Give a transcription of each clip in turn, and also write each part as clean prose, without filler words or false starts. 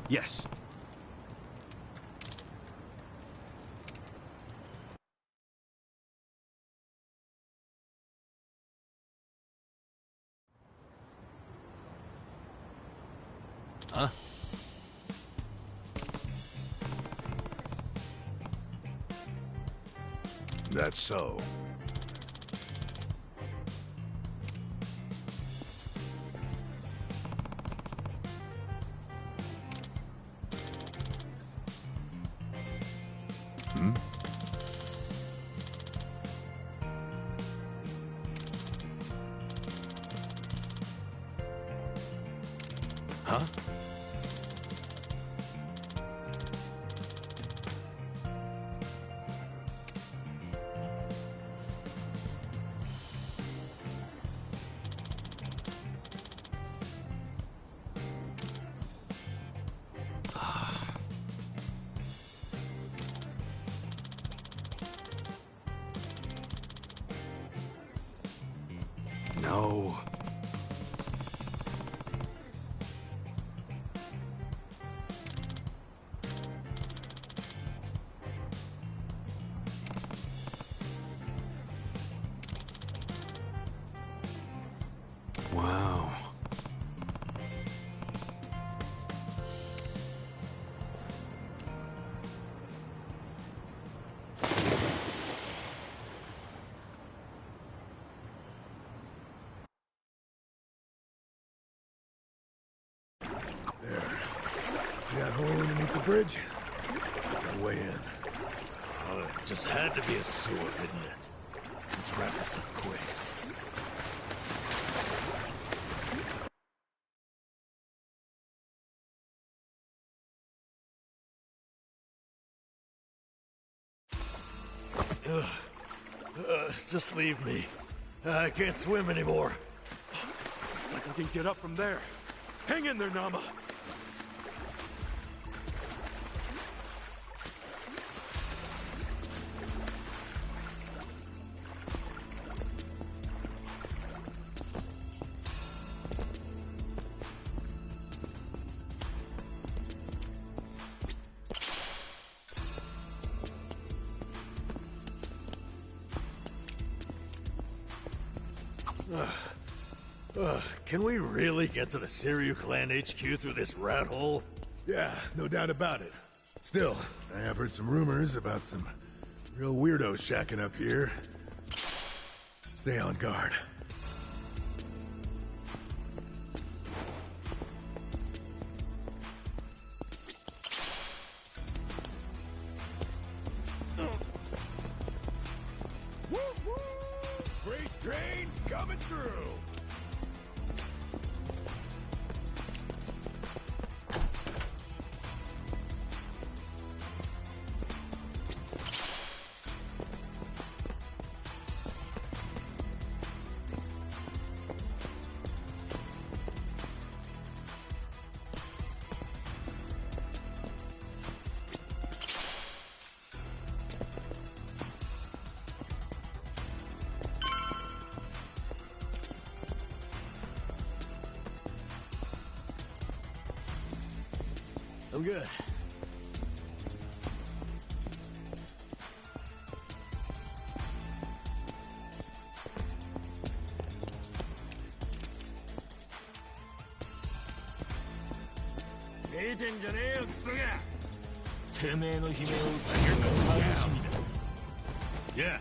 Yes. Huh? That's so. Hmm? Huh? No. Wow. There. See that hole underneath the bridge? That's our way in. Oh, it just had to be a sewer, didn't it? Let's wrap this up quick. Just leave me. I can't swim anymore. Looks like we can get up from there. Hang in there, Nama. Can we really get to the Siryu Clan HQ through this rat hole? Yeah, no doubt about it. Still, I have heard some rumors about some real weirdos shacking up here. Stay on guard. Woo-woo! Freight trains coming through! I'm good. Yeah.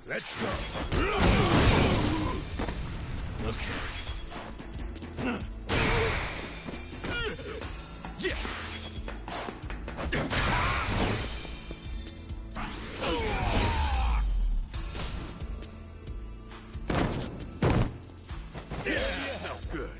Let's go. Okay. Good.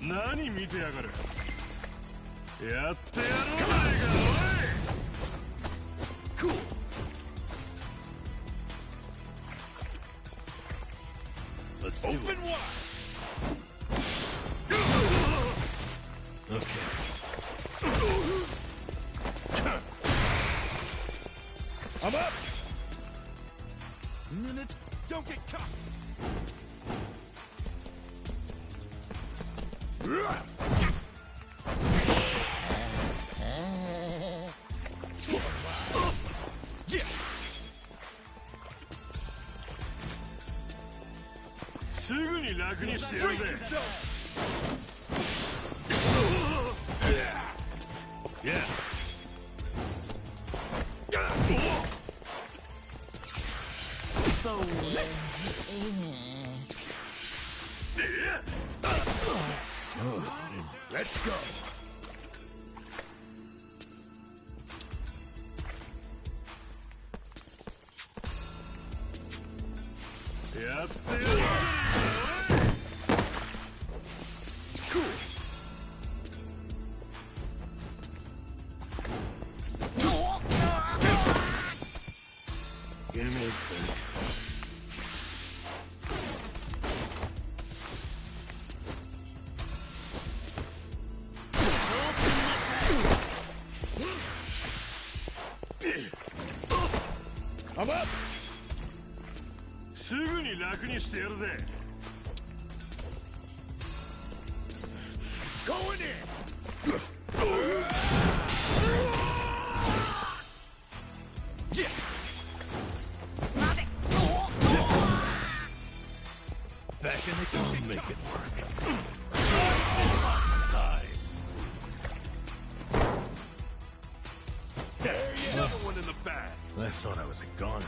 何見てやがる。やってやろうじゃねえか、おい。 Cool. Let's do it. Open wide. Okay. I'm up. Don't get caught. Yeah. すぐに楽にしてやるぜ。Yeah. So Let's go. Cool. Give me a sec. I'm up. すぐに楽にしてやるぜ。Going in. Yeah. Back in the I'll make it work. Nice. There you another one in the back. I thought I was a goner.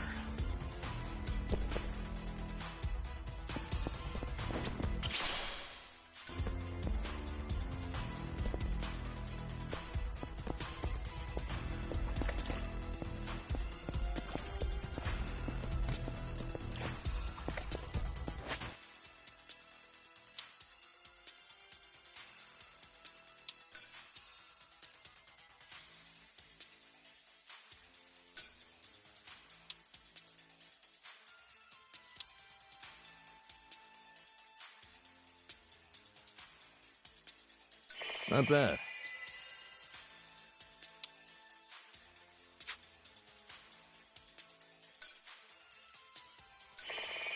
Not bad.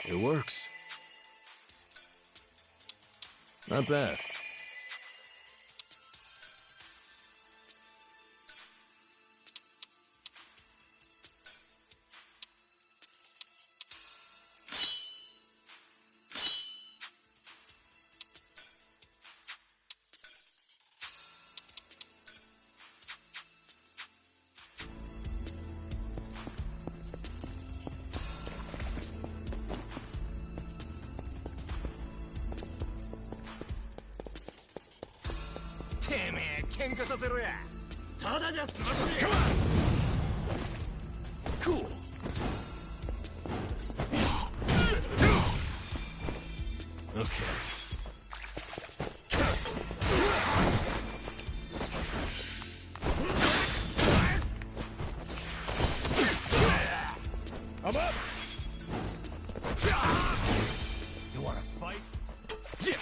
It works. Not bad. Cool. Okay. I'm up. You want to fight? Yeah.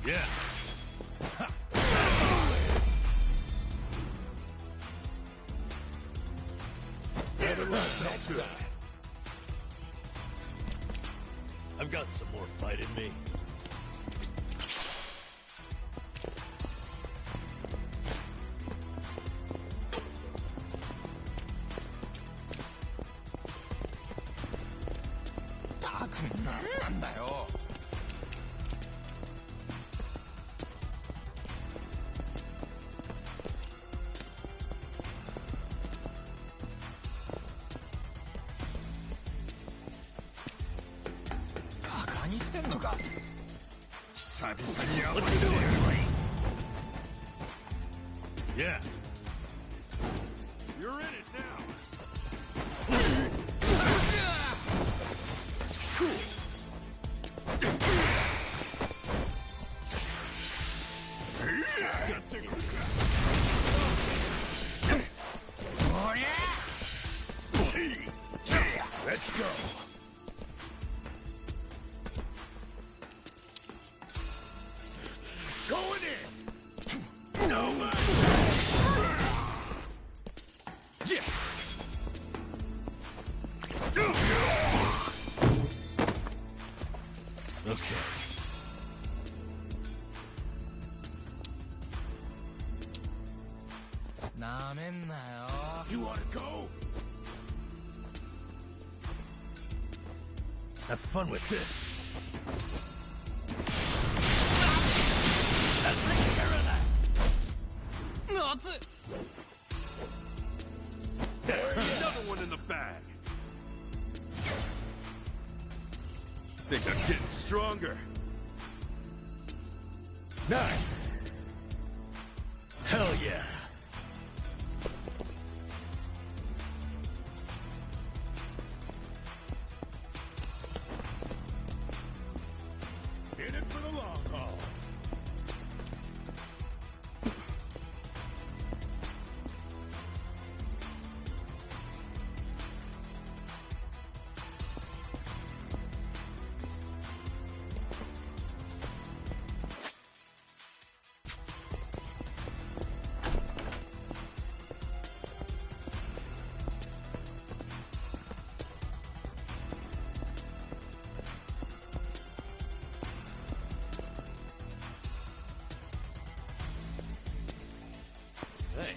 Yeah. Next up. I've got some more fight in me. Let's do it. Yeah. You're in it now. Cool. Let's go. Going in. No man. Yeah. Okay. You wanna go? Have fun with this. Another one in the bag. Think I'm getting stronger. Nice. Hell yeah. In it for the long haul. Hey,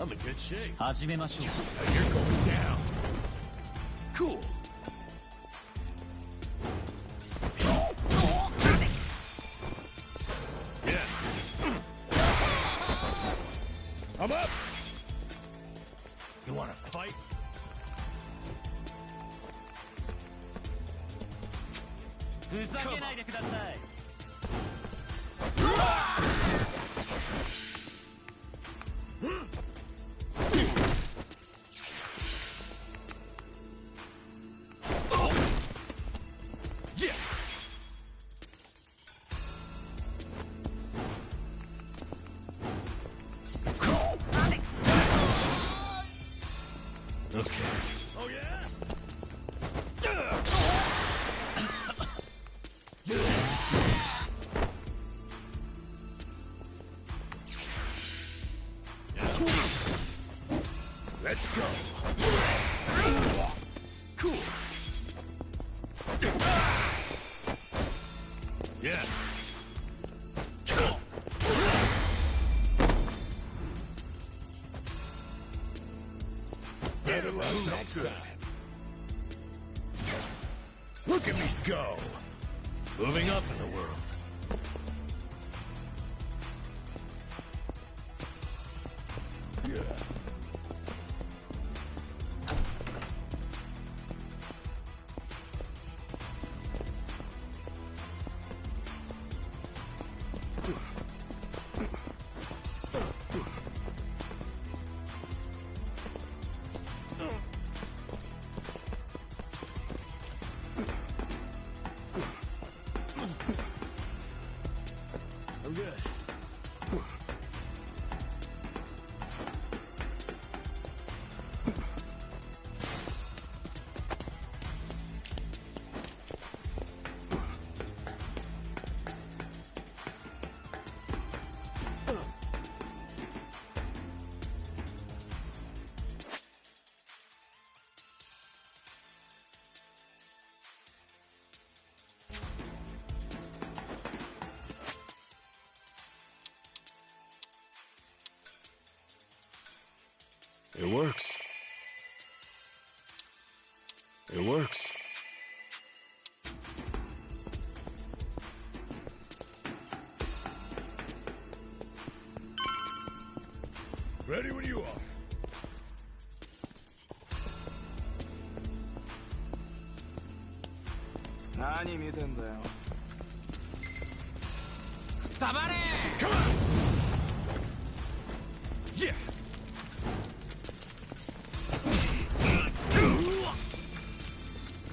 I'm in good shape. 始めましょう。 Now you're going down. Cool. Yeah. I'm up. You wanna fight? Yeah. Okay. Oh yeah. Let's go. Cool. Yeah. Better luck next time. Look at me go. Moving up in the world. Yeah. I'm good. It works. It works. Ready when you are. Come on! Yeah!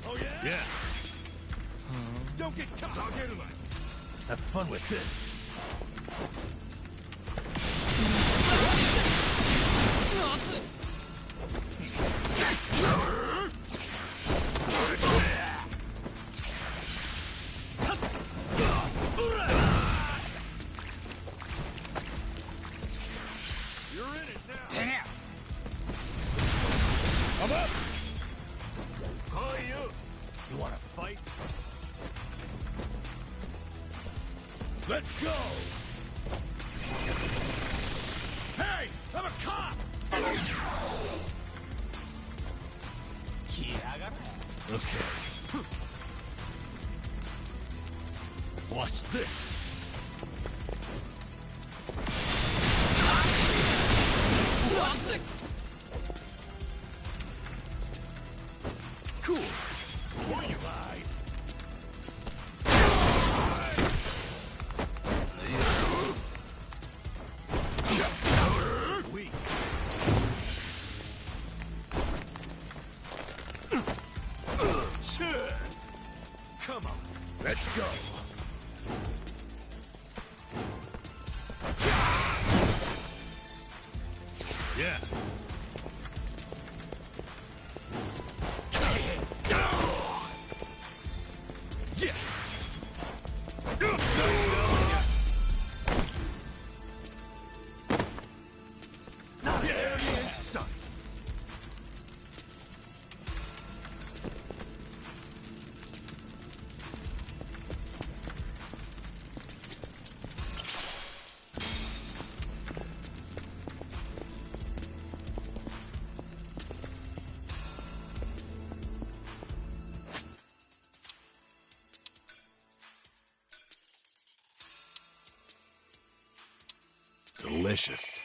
Oh yeah? Yeah. Don't get caught! I'll get him. Have fun with this. right? Let's go! Hey! I'm a cop! Okay. Watch this! Cool. Before you hide. Weak. Sure. Come on. Let's go. Yeah. Delicious.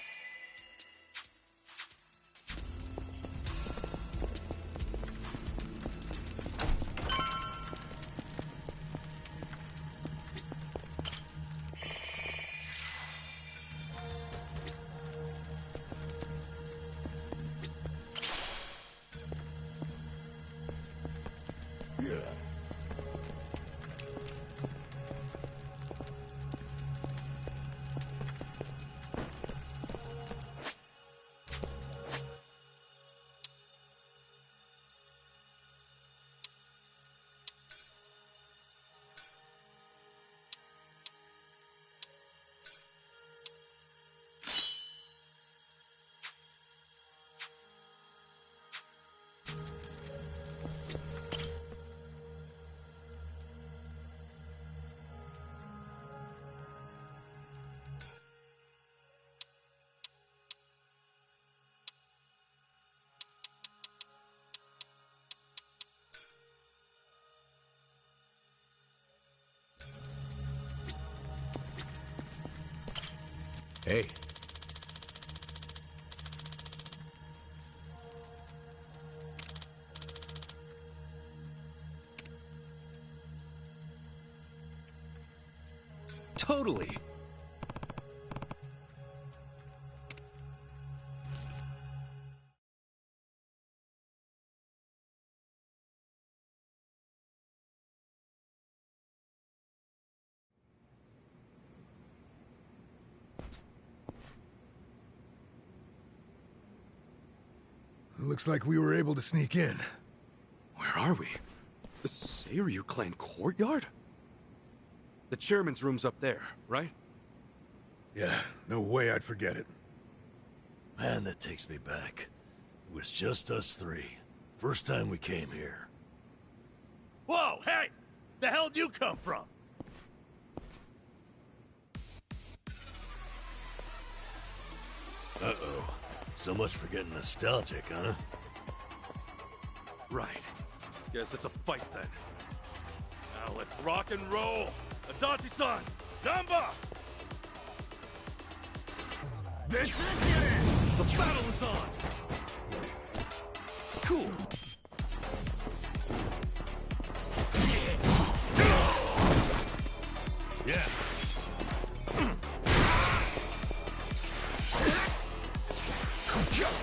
Hey. Totally. Looks like we were able to sneak in. Where are we? The Seiryu clan courtyard? The chairman's room's up there, right? Yeah, no way I'd forget it. Man, that takes me back. It was just us three. First time we came here. Whoa, hey! The hell'd you come from? Uh-oh. So much for getting nostalgic, huh? Right. Guess it's a fight then. Now let's rock and roll! Adachi-san! Namba! The battle is on! Cool! Yeah!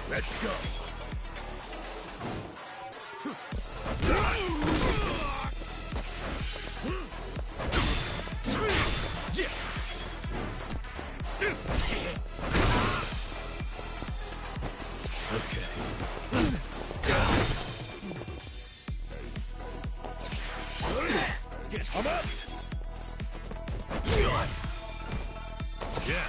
Let's go! I'm up! Yeah!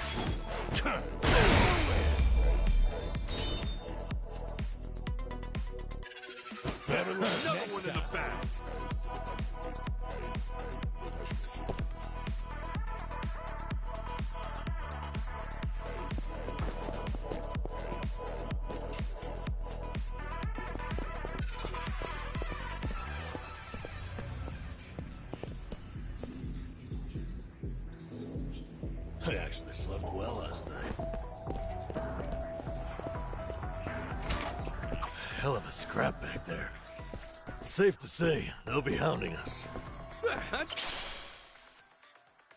Better luck next time. In the back. I actually slept well last night. Hell of a scrap back there. Safe to say, they'll be hounding us.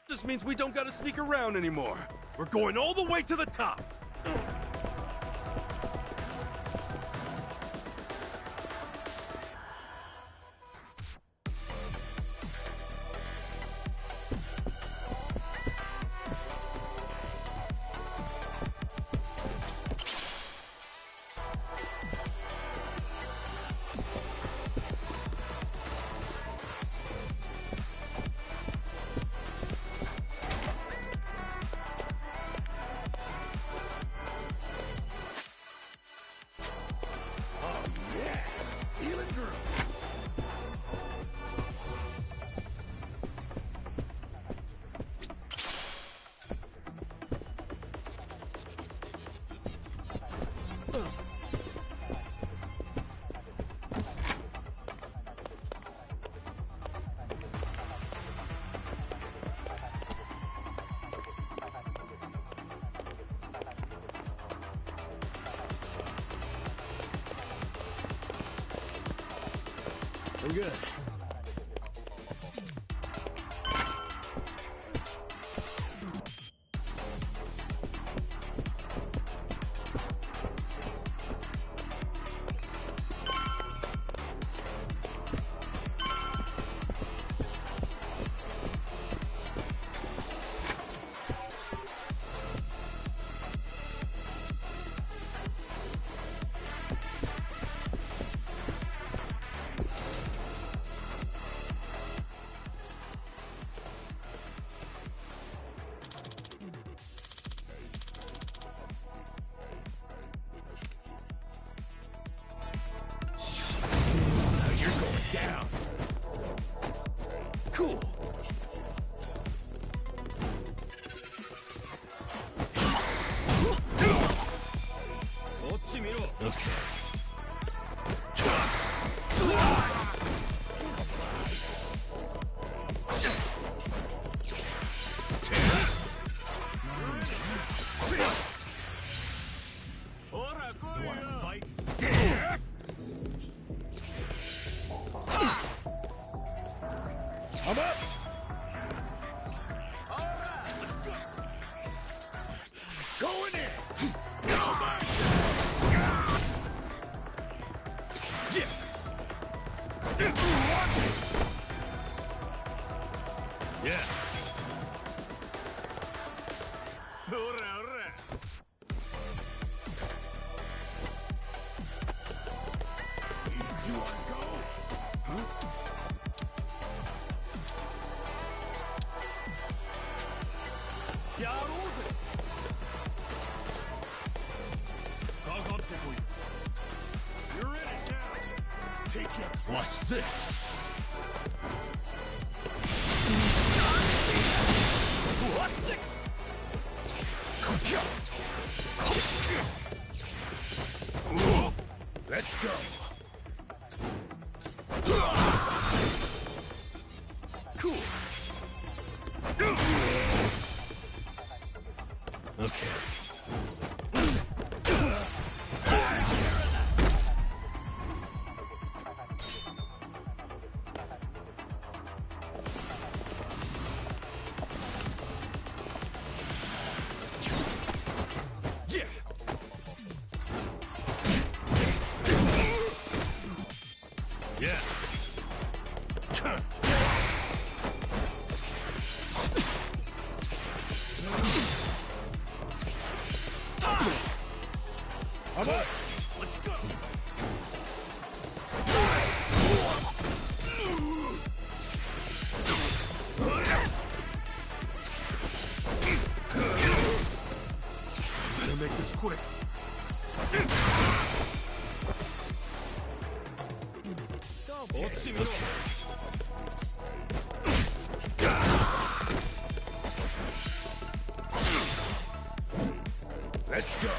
This means we don't gotta sneak around anymore. We're going all the way to the top. We're good. Down. Cool. Okay. I'm up. Going in. Yeah. You want to go? Huh? You're in it now. Take it. Watch this. Let's go. Cool. Okay. Yeah. I'm up. Let's go. Better make this quick. Let's go.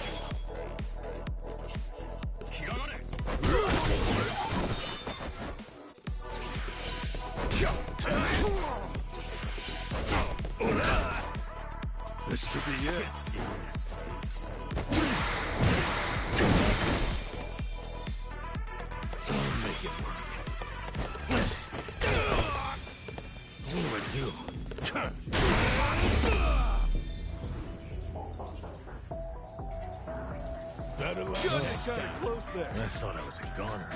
This could be it. Make it work. What do I do? Kind of close there. I thought I was a goner.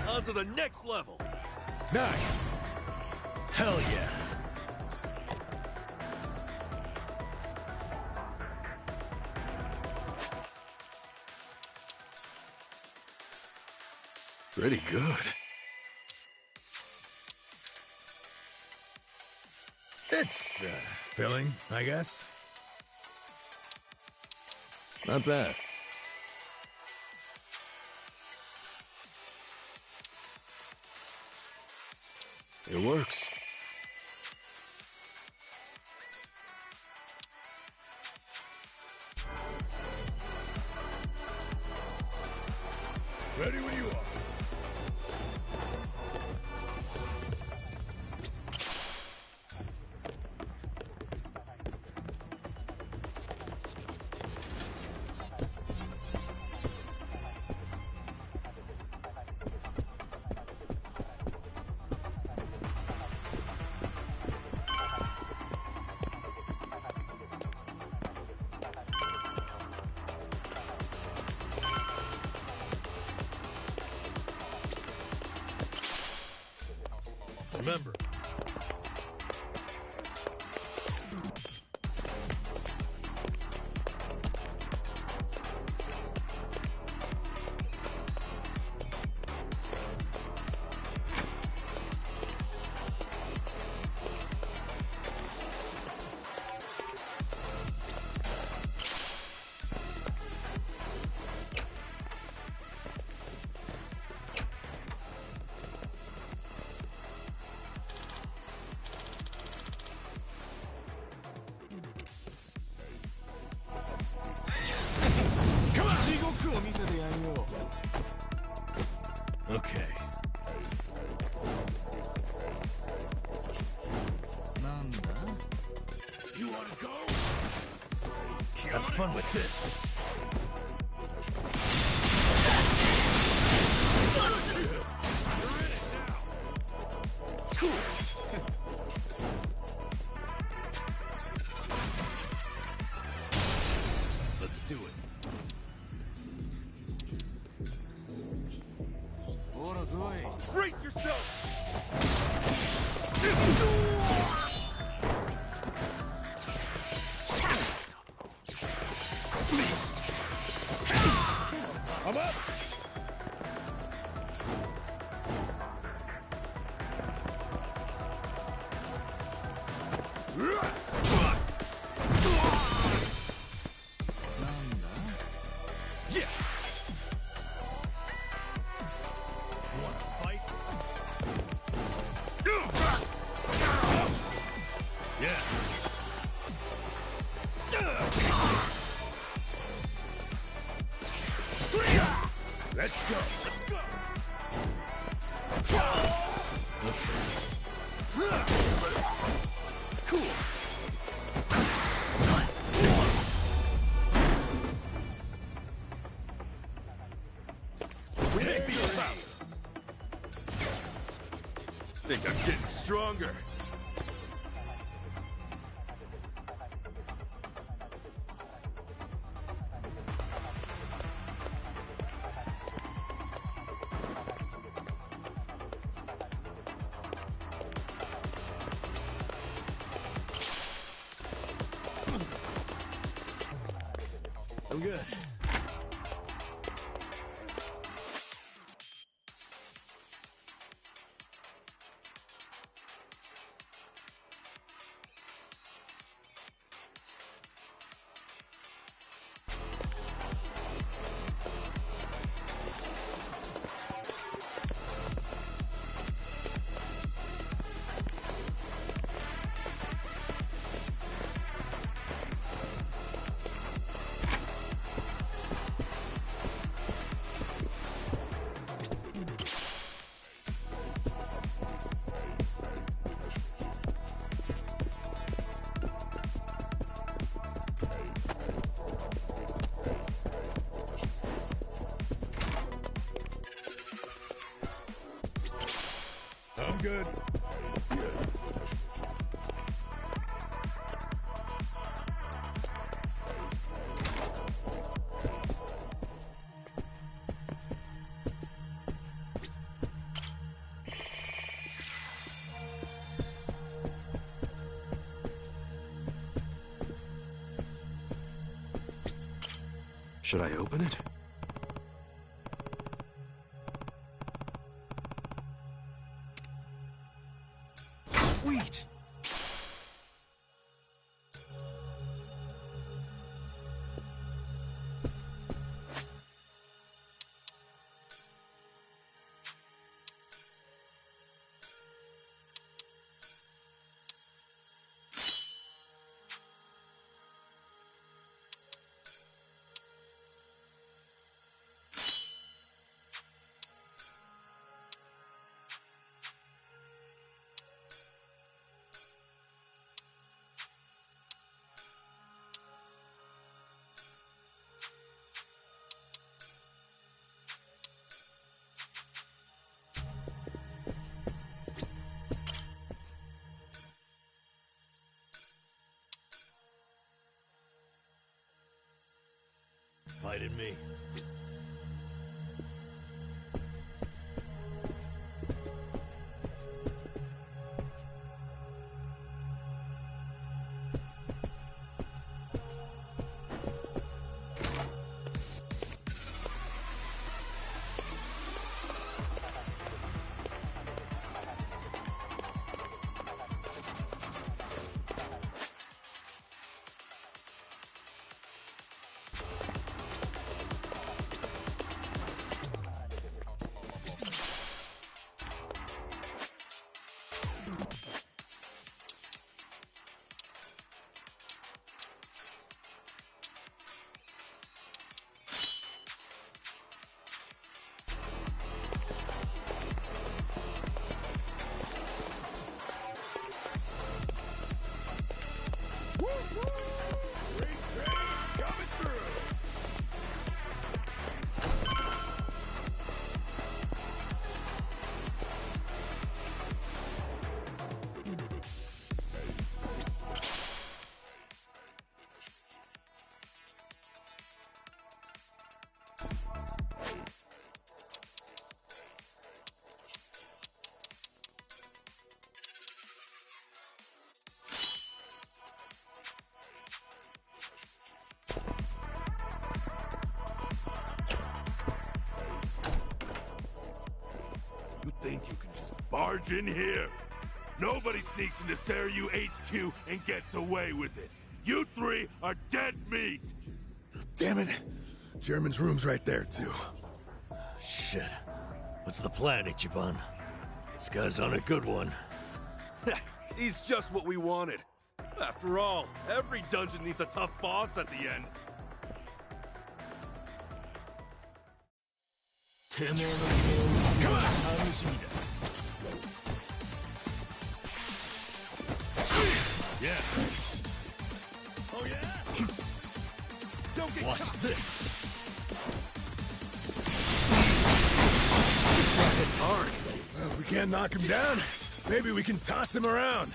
On to the next level. Nice. Hell yeah. Pretty good. It's, filling, I guess. Not bad. It works. Ready when you are. Remember. Okay. You wanna go? Have fun with this. Let's do it. Brace yourself! I'm up! Yeah. You wanna fight? Yeah. Let's go! Cool. Take me out! Think I'm getting stronger. I'm good. I'm good. Should I open it? Sweet! Fighting me. You think you can just barge in here? Nobody sneaks into Seiryu HQ and gets away with it. You three are dead meat! Damn it. German's room's right there, too. Shit. What's the plan, Ichiban? This guy's on a good one. He's just what we wanted. After all, every dungeon needs a tough boss at the end. Come on! Yeah. Oh yeah? Don't get Watch caught. this. It's hard. Well, if we can't knock him down, maybe we can toss him around.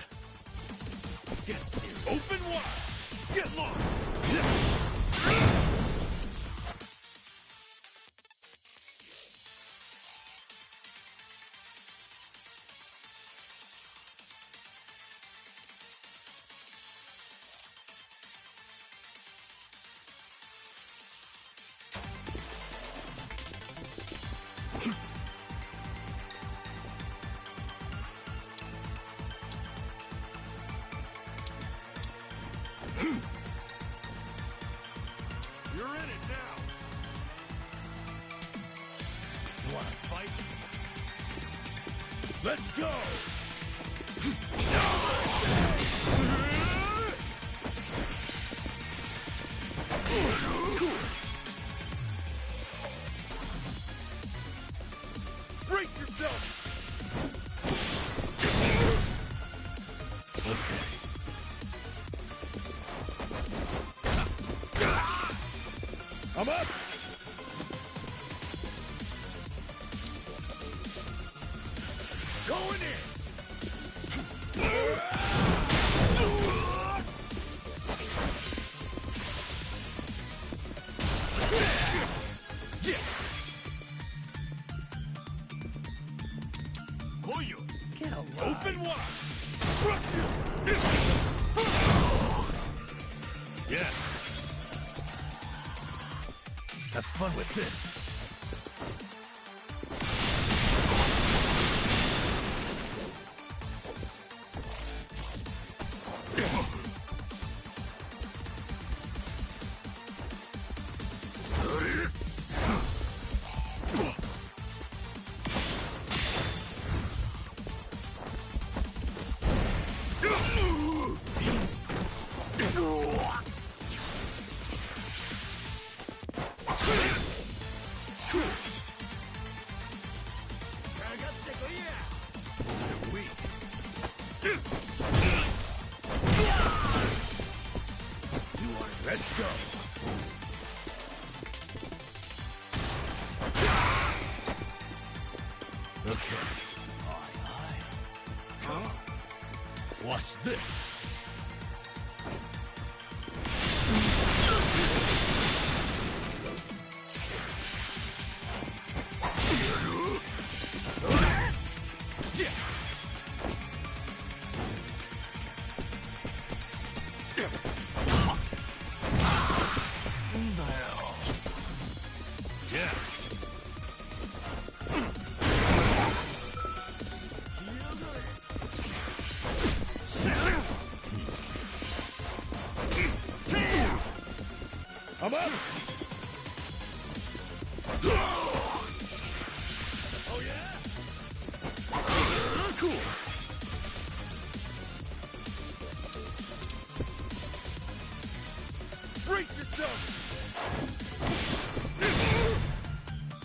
Get serious. Open wide. Get lost. You're in it now. You wanna fight? Let's go! Brace yourself! I'm up! Going in! Open wide. Yeah. Have fun with this. Let's go. Okay. Aye. Watch this. I'm up. Oh yeah? Cool. Brace yourself.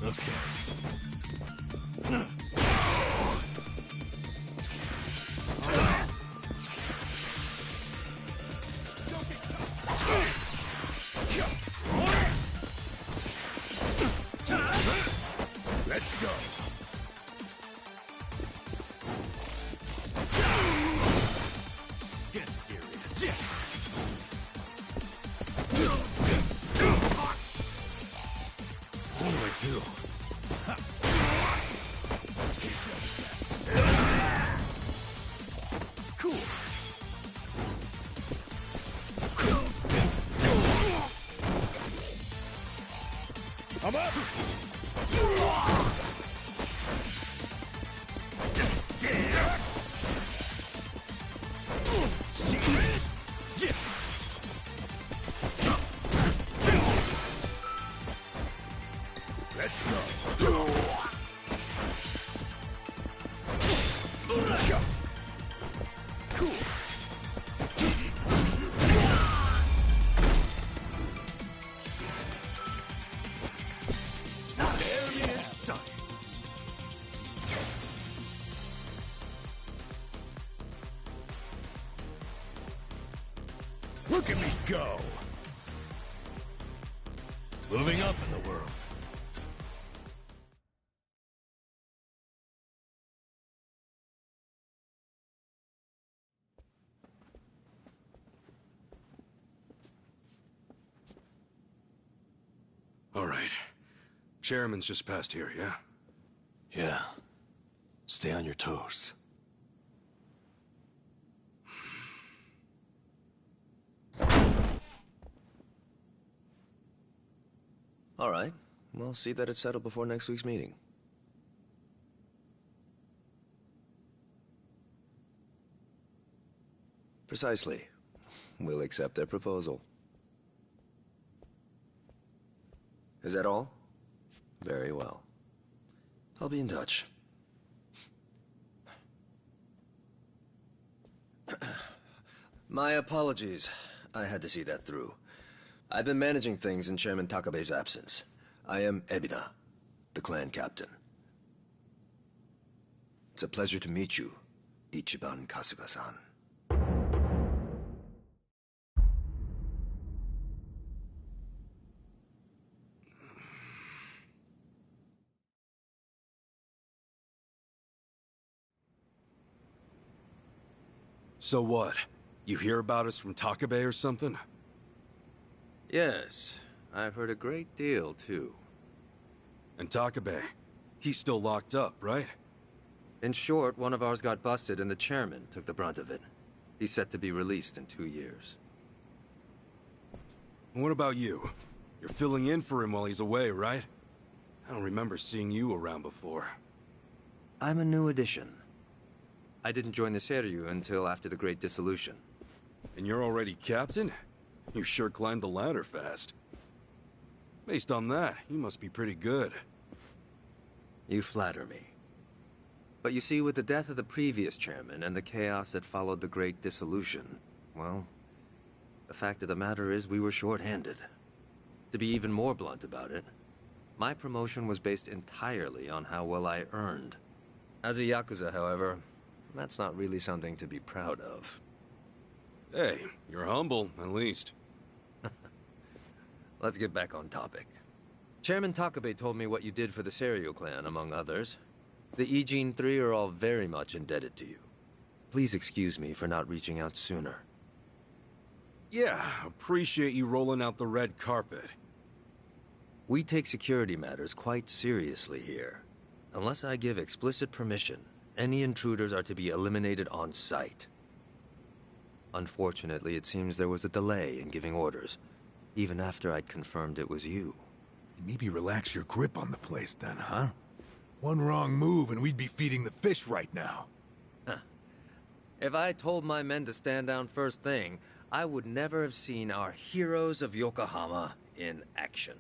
Okay. Let's go. Get serious. What do I do? Cool. I'm up. Let's go. Cool. There he is, son. Look at me go. Moving up in the world. All right. Chairman's just past here, yeah? Yeah. Stay on your toes. All right. We'll see that it's settled before next week's meeting. Precisely. We'll accept their proposal. Is that all? Very well. I'll be in touch. My apologies. I had to see that through. I've been managing things in Chairman Takabe's absence. I am Ebina, the clan captain. It's a pleasure to meet you, Ichiban Kasuga-san. So what? You hear about us from Takabe or something? Yes, I've heard a great deal, too. And Takabe, he's still locked up, right? In short, one of ours got busted and the chairman took the brunt of it. He's set to be released in 2 years. And what about you? You're filling in for him while he's away, right? I don't remember seeing you around before. I'm a new addition. I didn't join the Seiryu until after the Great Dissolution. And you're already captain? You sure climbed the ladder fast. Based on that, you must be pretty good. You flatter me. But you see, with the death of the previous chairman and the chaos that followed the Great Dissolution, well, the fact of the matter is we were short-handed. To be even more blunt about it, my promotion was based entirely on how well I earned. As a Yakuza, however, that's not really something to be proud of. Hey, you're humble, at least. Let's get back on topic. Chairman Takabe told me what you did for the Seiryu clan, among others. The Ijin 3 are all very much indebted to you. Please excuse me for not reaching out sooner. Yeah, appreciate you rolling out the red carpet. We take security matters quite seriously here. Unless I give explicit permission, any intruders are to be eliminated on sight. Unfortunately, it seems there was a delay in giving orders, even after I'd confirmed it was you. Maybe relax your grip on the place then, huh? One wrong move and we'd be feeding the fish right now. If I told my men to stand down first thing, I would never have seen our heroes of Yokohama in action.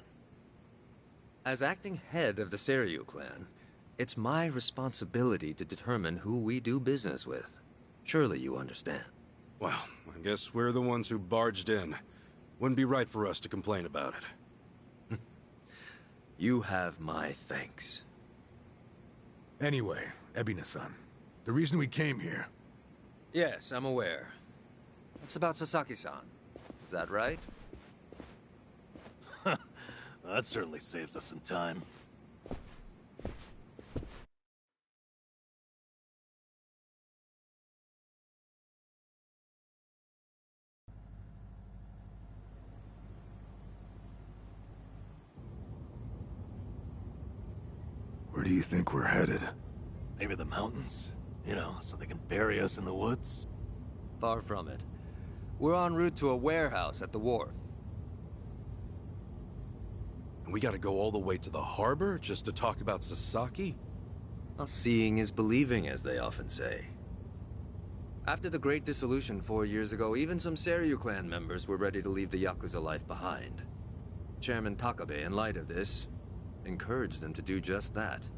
As acting head of the Seiryu clan, it's my responsibility to determine who we do business with. Surely you understand. Well, I guess we're the ones who barged in. Wouldn't be right for us to complain about it. You have my thanks. Anyway, Ebina-san, the reason we came here... Yes, I'm aware. It's about Sasaki-san. Is that right? That certainly saves us some time. Where do you think we're headed? Maybe the mountains? You know, so they can bury us in the woods? Far from it. We're en route to a warehouse at the wharf. And we gotta go all the way to the harbor just to talk about Sasaki? Well, seeing is believing, as they often say. After the Great Dissolution 4 years ago, even some Seiryu clan members were ready to leave the Yakuza life behind. Chairman Takabe, in light of this, encouraged them to do just that.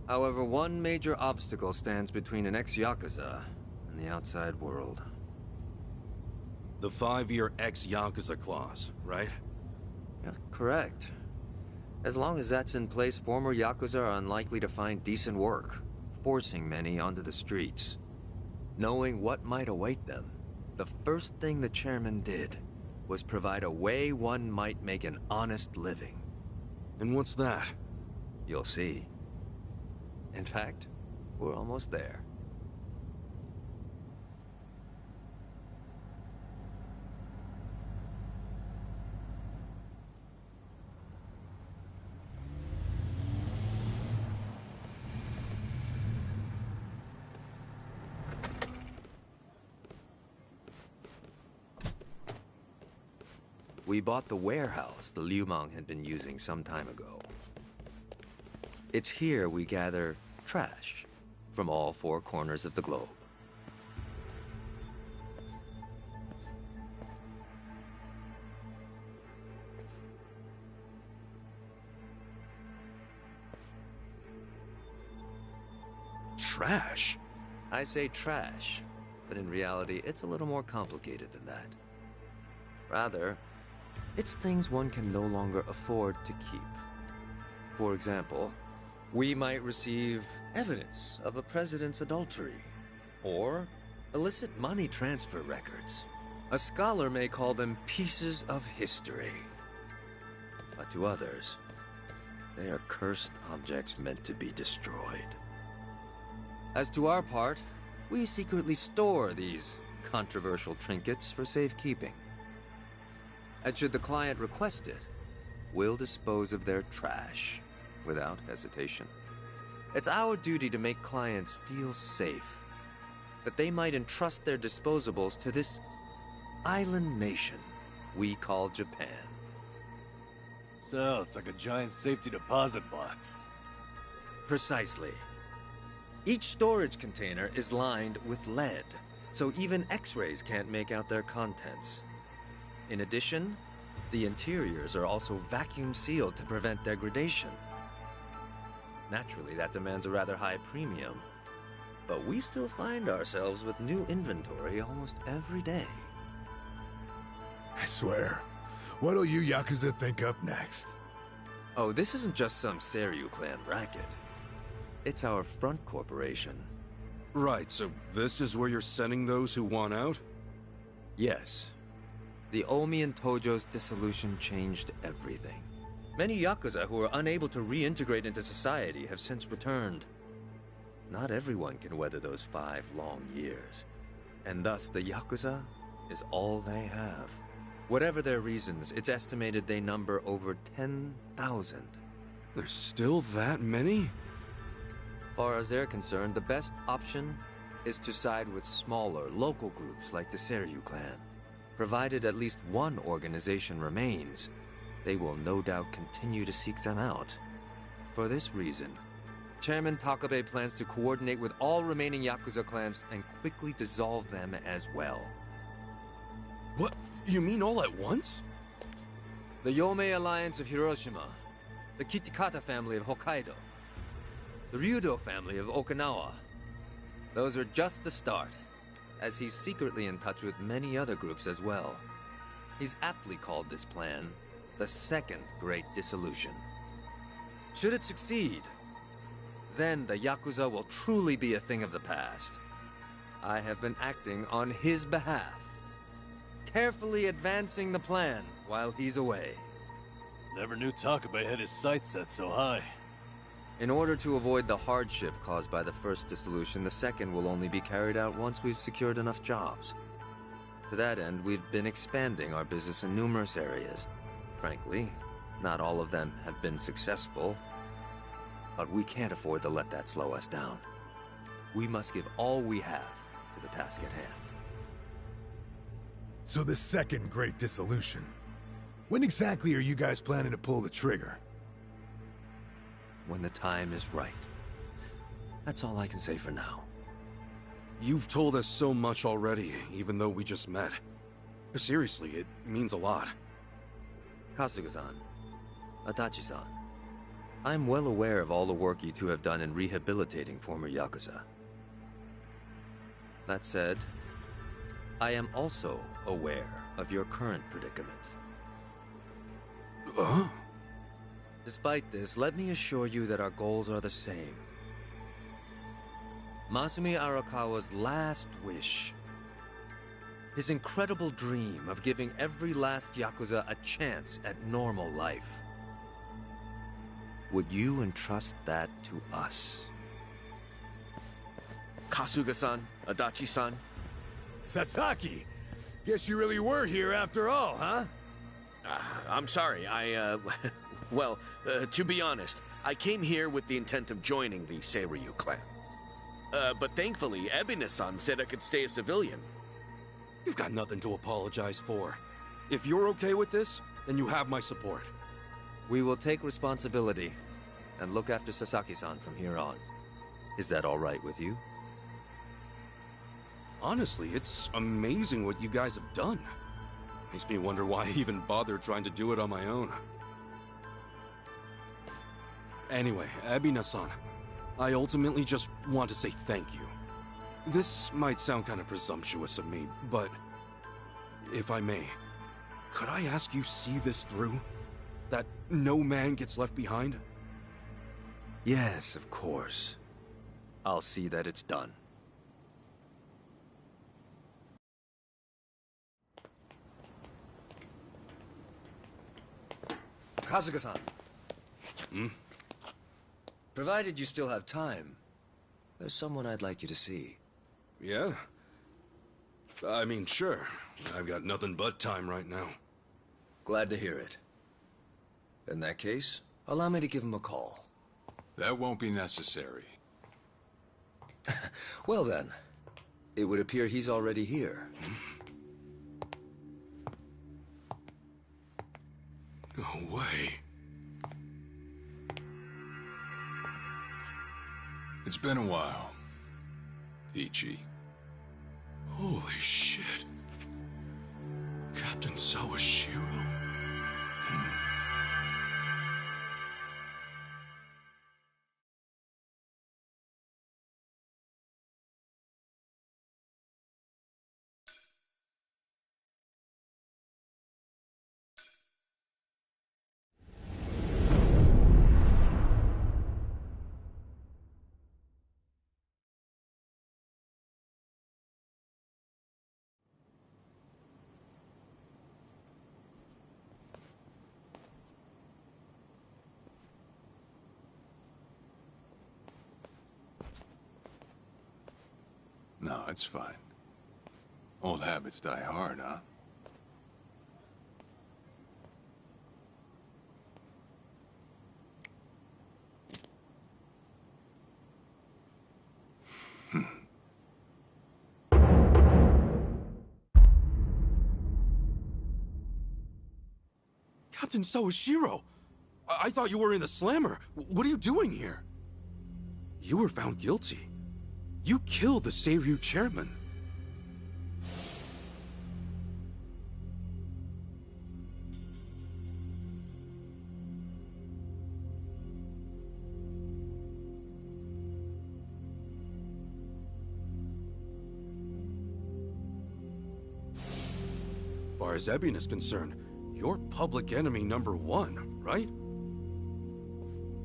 However, one major obstacle stands between an ex-Yakuza and the outside world. The 5-year ex-Yakuza clause, right? Yeah, correct. As long as that's in place, former Yakuza are unlikely to find decent work, forcing many onto the streets. Knowing what might await them, the first thing the chairman did was provide a way one might make an honest living. And what's that? You'll see. In fact, we're almost there. We bought the warehouse the Liumang had been using some time ago. It's here we gather trash from all 4 corners of the globe. Trash? I say trash, but in reality, it's a little more complicated than that. Rather, it's things one can no longer afford to keep. For example, we might receive evidence of a president's adultery, or illicit money transfer records. A scholar may call them pieces of history. But to others, they are cursed objects meant to be destroyed. As to our part, we secretly store these controversial trinkets for safekeeping. And should the client request it, we'll dispose of their trash without hesitation. It's our duty to make clients feel safe. That they might entrust their disposables to this island nation we call Japan. Sounds like a giant safety deposit box. Precisely. Each storage container is lined with lead, so even X-rays can't make out their contents. In addition, the interiors are also vacuum sealed to prevent degradation. Naturally, that demands a rather high premium, but we still find ourselves with new inventory almost every day. I swear. What'll you Yakuza think up next? Oh, this isn't just some Seiryu clan racket. It's our front corporation. Right, so this is where you're sending those who want out? Yes. The Omi and Tojo's dissolution changed everything. Many Yakuza who were unable to reintegrate into society have since returned. Not everyone can weather those 5 long years, and thus the Yakuza is all they have. Whatever their reasons, it's estimated they number over 10,000. There's still that many? Far as they're concerned, the best option is to side with smaller, local groups like the Seiryu clan. Provided at least one organization remains, they will no doubt continue to seek them out. For this reason, Chairman Takabe plans to coordinate with all remaining Yakuza clans and quickly dissolve them as well. What? You mean all at once? The Yomei Alliance of Hiroshima, the Kitakata family of Hokkaido, the Ryudo family of Okinawa. Those are just the start, as he's secretly in touch with many other groups as well. He's aptly called this plan the Second Great Dissolution. Should it succeed, then the Yakuza will truly be a thing of the past. I have been acting on his behalf, carefully advancing the plan while he's away. Never knew Takabe had his sights set so high. In order to avoid the hardship caused by the first dissolution, the second will only be carried out once we've secured enough jobs. To that end, we've been expanding our business in numerous areas. Frankly, not all of them have been successful, but we can't afford to let that slow us down. We must give all we have to the task at hand. So the Second Great Dissolution. When exactly are you guys planning to pull the trigger? When the time is right. That's all I can say for now. You've told us so much already, even though we just met. Seriously, it means a lot. Kasuga-san, Adachi-san, I'm well aware of all the work you two have done in rehabilitating former Yakuza. That said, I am also aware of your current predicament. Despite this, let me assure you that our goals are the same. Masumi Arakawa's last wish, his incredible dream of giving every last Yakuza a chance at normal life. Would you entrust that to us? Kasuga-san, Adachi-san. Sasaki! Guess you really were here after all, huh? I'm sorry, well, to be honest, I came here with the intent of joining the Seiryu clan. But thankfully, Ebina-san said I could stay a civilian. You've got nothing to apologize for. If you're okay with this, then you have my support. We will take responsibility and look after Sasaki-san from here on. Is that all right with you? Honestly, it's amazing what you guys have done. Makes me wonder why I even bothered trying to do it on my own. Anyway, Ebina-san, I ultimately just want to say thank you. This might sound kind of presumptuous of me, but if I may, could I ask you see this through? That no man gets left behind? Yes, of course. I'll see that it's done. Kasuga-san. Provided you still have time, there's someone I'd like you to see. Yeah? I mean, sure. I've got nothing but time right now. Glad to hear it. In that case, allow me to give him a call. That won't be necessary. Well then, it would appear he's already here. No way. It's been a while, Ichi. Holy shit. Captain Sawashiro? No, it's fine. Old habits die hard, huh? Captain Sawashiro! I thought you were in the slammer. What are you doing here? You were found guilty. You killed the Seiryu chairman. As far as Ebin is concerned, you're public enemy #1, right?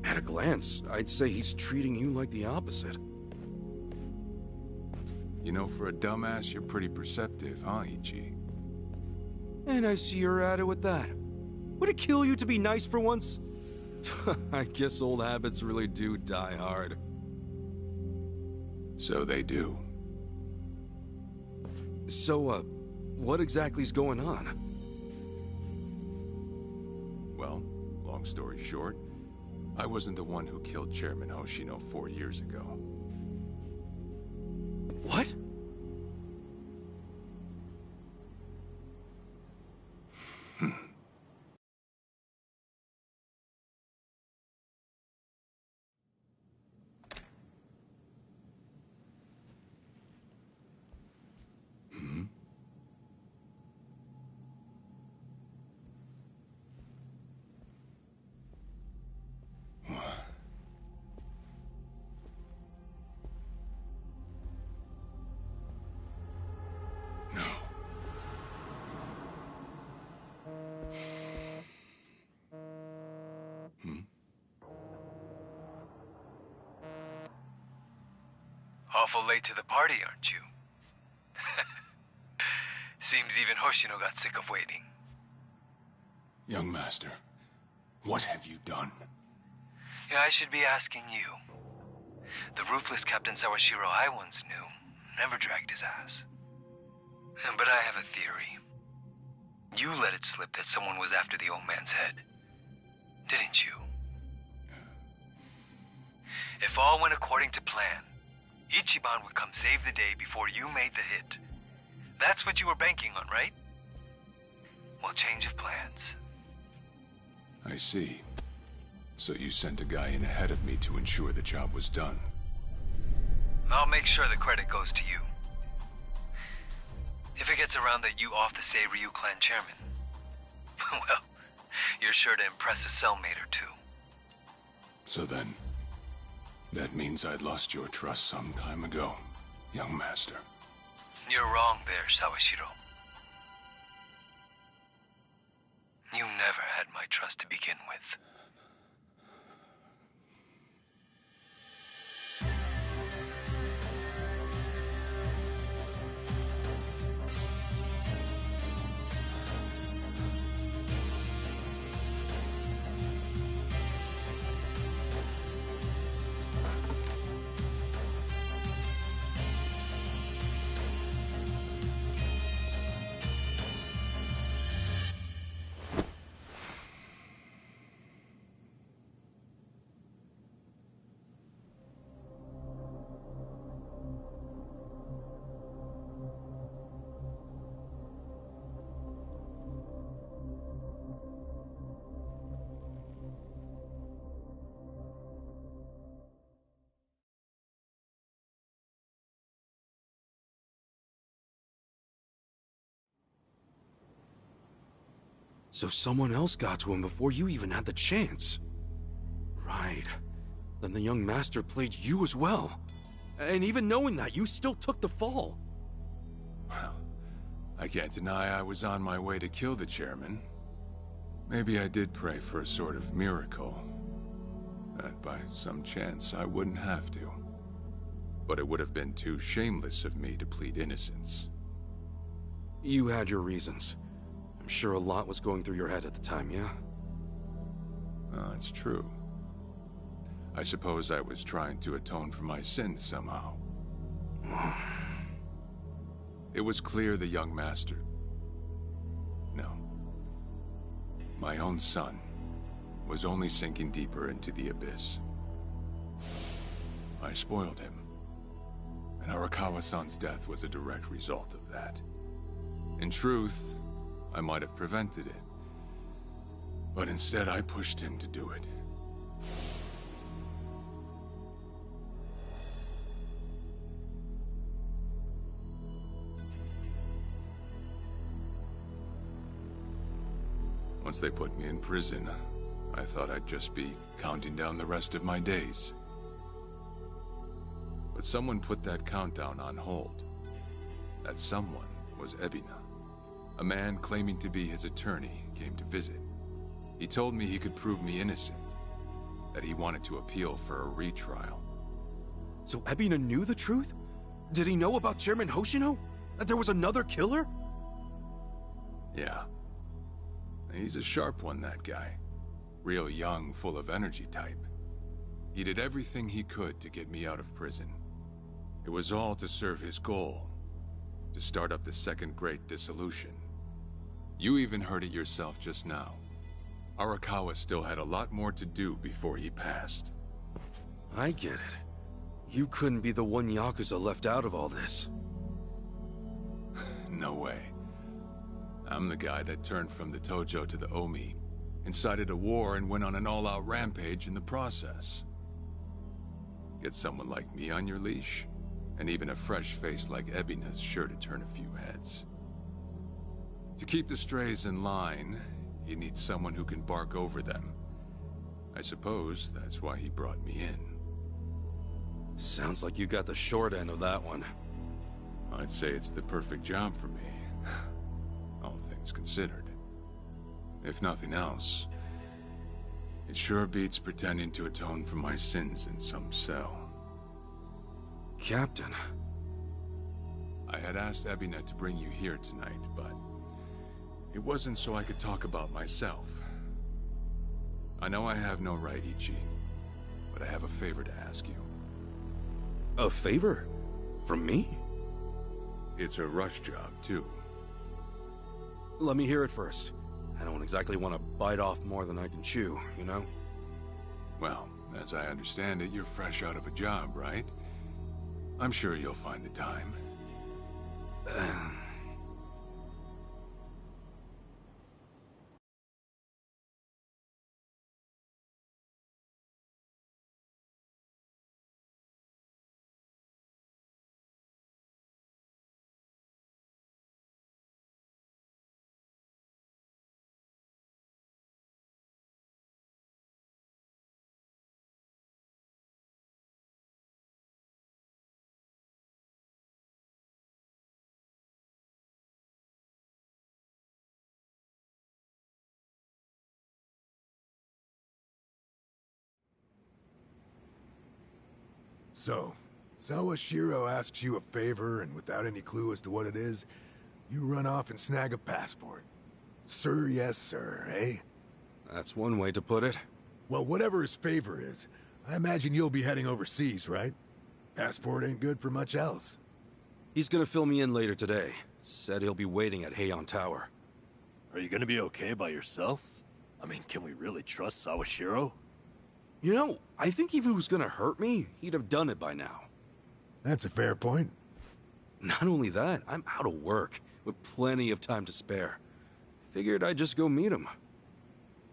At a glance, I'd say he's treating you like the opposite. You know, for a dumbass, you're pretty perceptive, huh, Ichi? And I see you're at it with that. Would it kill you to be nice for once? I guess old habits really do die hard. So they do. So, what exactly's going on? Well, long story short, I wasn't the one who killed Chairman Hoshino 4 years ago. What? Awful late to the party, aren't you? Seems even Hoshino got sick of waiting. Young master, what have you done? Yeah, I should be asking you. The ruthless Captain Sawashiro I once knew never dragged his ass. But I have a theory. You let it slip that someone was after the old man's head, didn't you? If all went according to plan, Ichiban would come save the day before you made the hit. That's what you were banking on, right? Well, change of plans. I see. So you sent a guy in ahead of me to ensure the job was done. I'll make sure the credit goes to you. If it gets around that you off the Seiryu clan chairman, well, you're sure to impress a cellmate or two. So then, that means I'd lost your trust some time ago, young master. You're wrong there, Sawashiro. You never had my trust to begin with. So someone else got to him before you even had the chance. Right. Then the young master played you as well. And even knowing that, you still took the fall. Well, I can't deny I was on my way to kill the chairman. Maybe I did pray for a sort of miracle. That by some chance I wouldn't have to. But it would have been too shameless of me to plead innocence. You had your reasons. I'm sure a lot was going through your head at the time, yeah? That's true. I suppose I was trying to atone for my sins somehow. It was clear the young master... No. My own son was only sinking deeper into the abyss. I spoiled him. And Arakawa-san's death was a direct result of that. In truth, I might have prevented it. But instead, I pushed him to do it. Once they put me in prison, I thought I'd just be counting down the rest of my days. But someone put that countdown on hold. That someone was Ebina. A man claiming to be his attorney came to visit. He told me he could prove me innocent, that he wanted to appeal for a retrial. So Ebina knew the truth? Did he know about Chairman Hoshino? That there was another killer? Yeah. He's a sharp one, that guy. Real young, full of energy type. He did everything he could to get me out of prison. It was all to serve his goal, to start up the Second Great Dissolution. You even heard it yourself just now. Arakawa still had a lot more to do before he passed. I get it. You couldn't be the one Yakuza left out of all this. No way. I'm the guy that turned from the Tojo to the Omi, incited a war and went on an all-out rampage in the process. Get someone like me on your leash, and even a fresh face like Ebina's sure to turn a few heads. To keep the strays in line, you need someone who can bark over them. I suppose that's why he brought me in. Sounds like you got the short end of that one. I'd say it's the perfect job for me. All things considered. If nothing else, it sure beats pretending to atone for my sins in some cell. Captain. I had asked Ebina to bring you here tonight, but it wasn't so I could talk about myself. I know I have no right, Ichi, but I have a favor to ask you. A favor? From me? It's a rush job, too. Let me hear it first. I don't exactly want to bite off more than I can chew, you know? Well, as I understand it, you're fresh out of a job, right? I'm sure you'll find the time. So, Sawashiro asks you a favor, and without any clue as to what it is, you run off and snag a passport. Sir, yes, sir, eh? That's one way to put it. Well, whatever his favor is, I imagine you'll be heading overseas, right? Passport ain't good for much else. He's gonna fill me in later today. Said he'll be waiting at Heian Tower. Are you gonna be okay by yourself? I mean, can we really trust Sawashiro? You know, I think if he was gonna hurt me, he'd have done it by now. That's a fair point. Not only that, I'm out of work, with plenty of time to spare. Figured I'd just go meet him.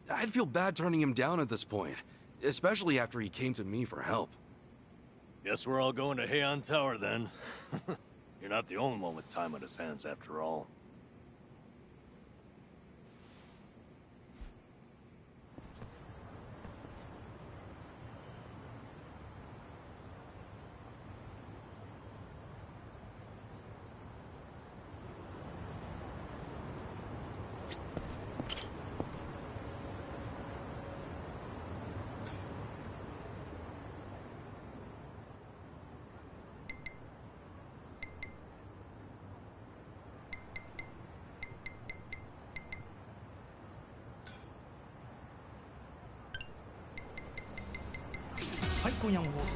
I'd feel bad turning him down at this point, especially after he came to me for help. Guess we're all going to Heian Tower then. You're not the only one with time on his hands after all. 今夜も放送。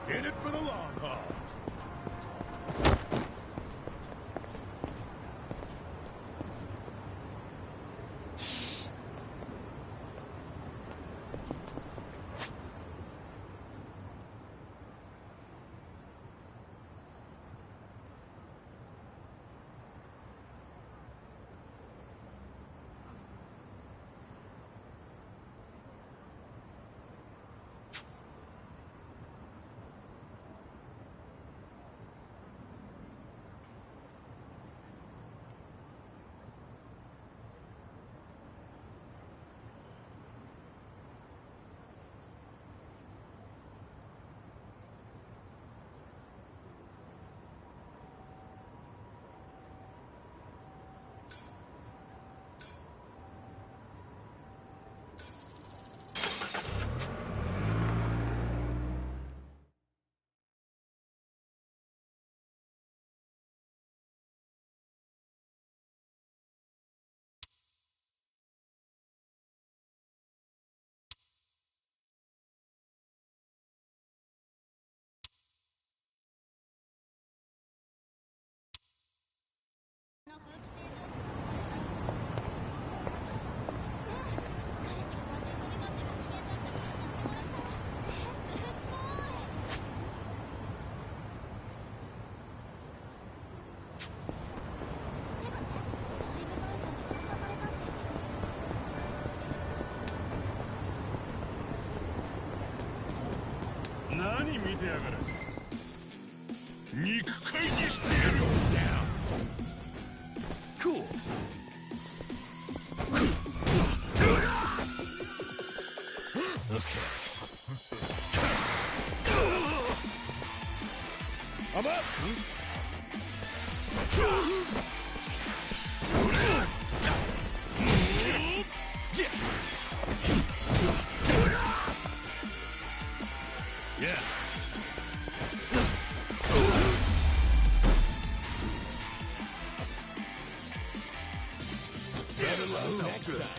In it for the long haul. Nani見てやがる。肉塊にしてやる。Down. Cool. Okay. I'm up! Yeah. Better luck next good. time.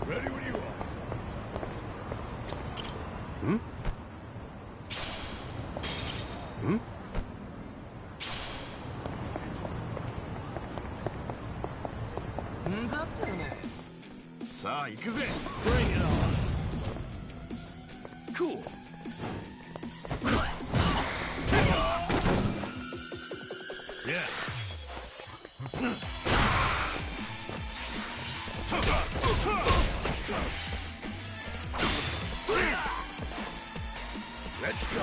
Ready when you are. Hmm? Hmm? Sa, 行くぜ. Bring it on. Cool. Yeah. Let's go.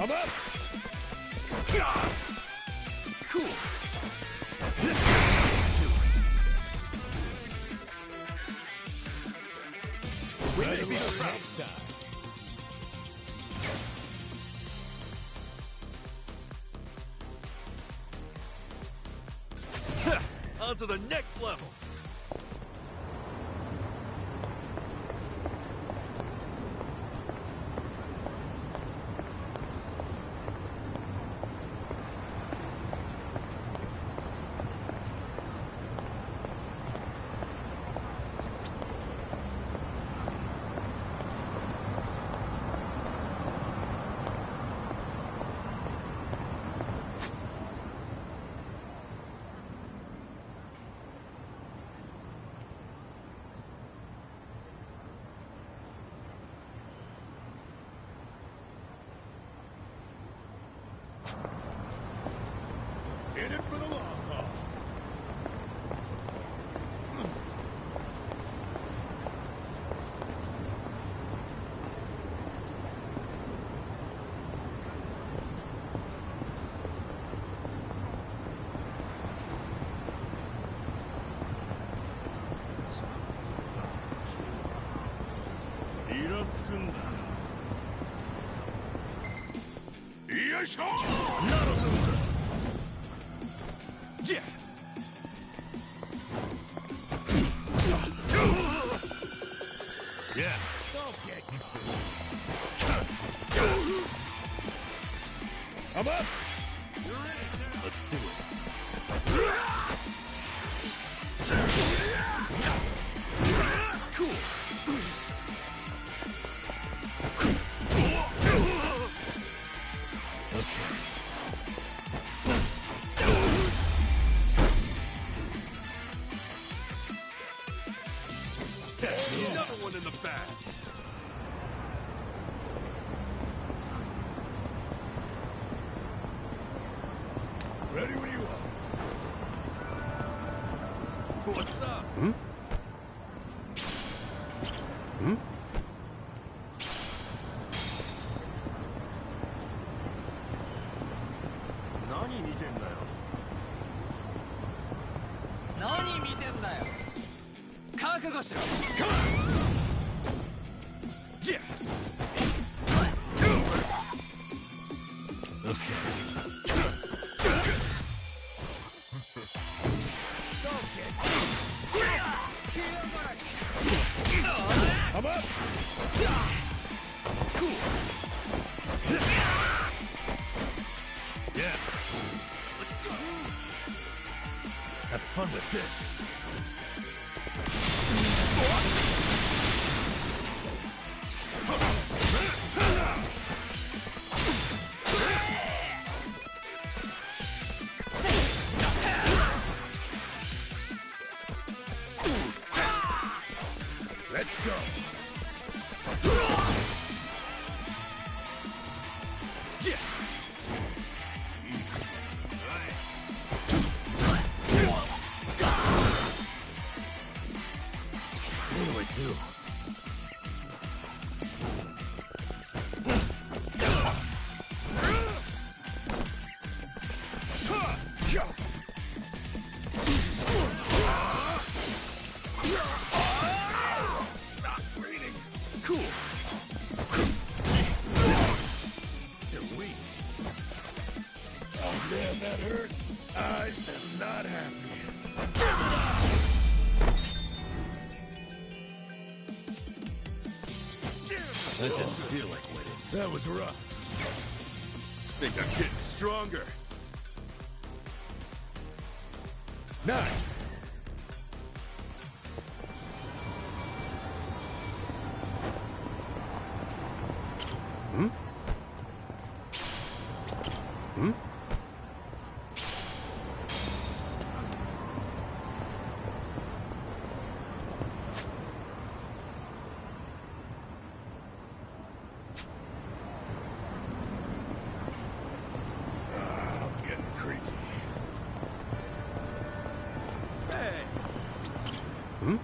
I'm up. Cool. Ready for next time. On to the next level. In it for the long haul. Not a loser. Yeah. Yeah. Don't get I'm up. Let's do it. Cool. Another one in the back. Ready when you are. What's up? Hmm? Hmm? Yeah. I'm up. Cool. Yeah. Let's go. Have fun with this. Let's go. Yeah. What do I do? Not breathing. Cool. They're weak. Oh man, that hurts. I am not happy. That didn't feel like winning. That was rough. Think I'm getting stronger. Nice. Hmm? Hmm? I'm getting creaky. Hey, Hmm?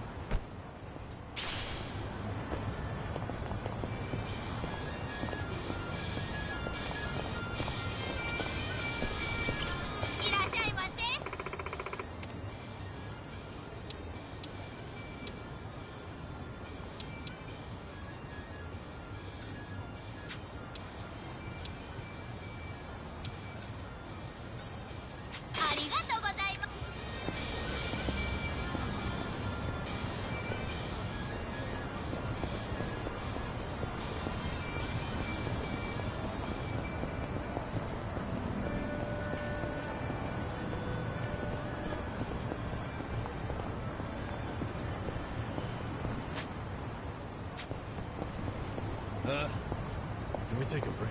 Can we take a break?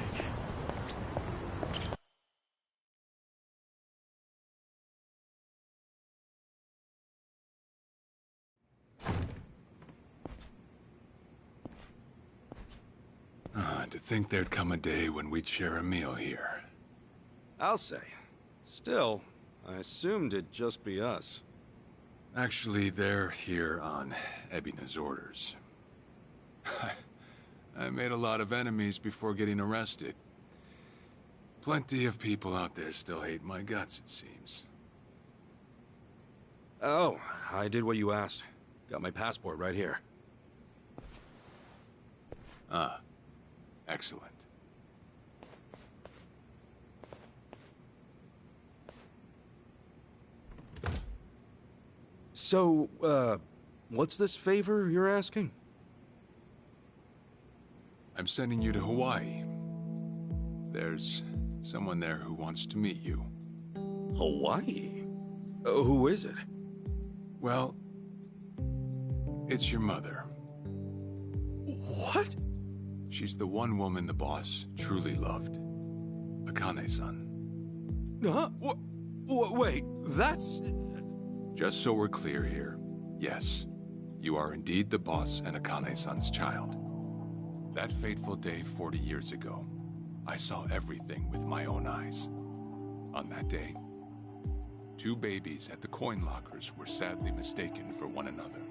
To think there'd come a day when we'd share a meal here. I'll say. Still, I assumed it'd just be us. Actually, they're here on Ebina's orders. I made a lot of enemies before getting arrested. Plenty of people out there still hate my guts, it seems. Oh, I did what you asked. Got my passport right here. Ah, excellent. So, what's this favor you're asking? I'm sending you to Hawaii. There's someone there who wants to meet you. Hawaii? Who is it? Well, it's your mother. What? She's the one woman the boss truly loved. Akane-san. Huh? Wait, that's... Just so we're clear here, yes, you are indeed the boss and Akane-san's child. That fateful day 40 years ago, I saw everything with my own eyes. On that day, 2 babies at the coin lockers were sadly mistaken for one another.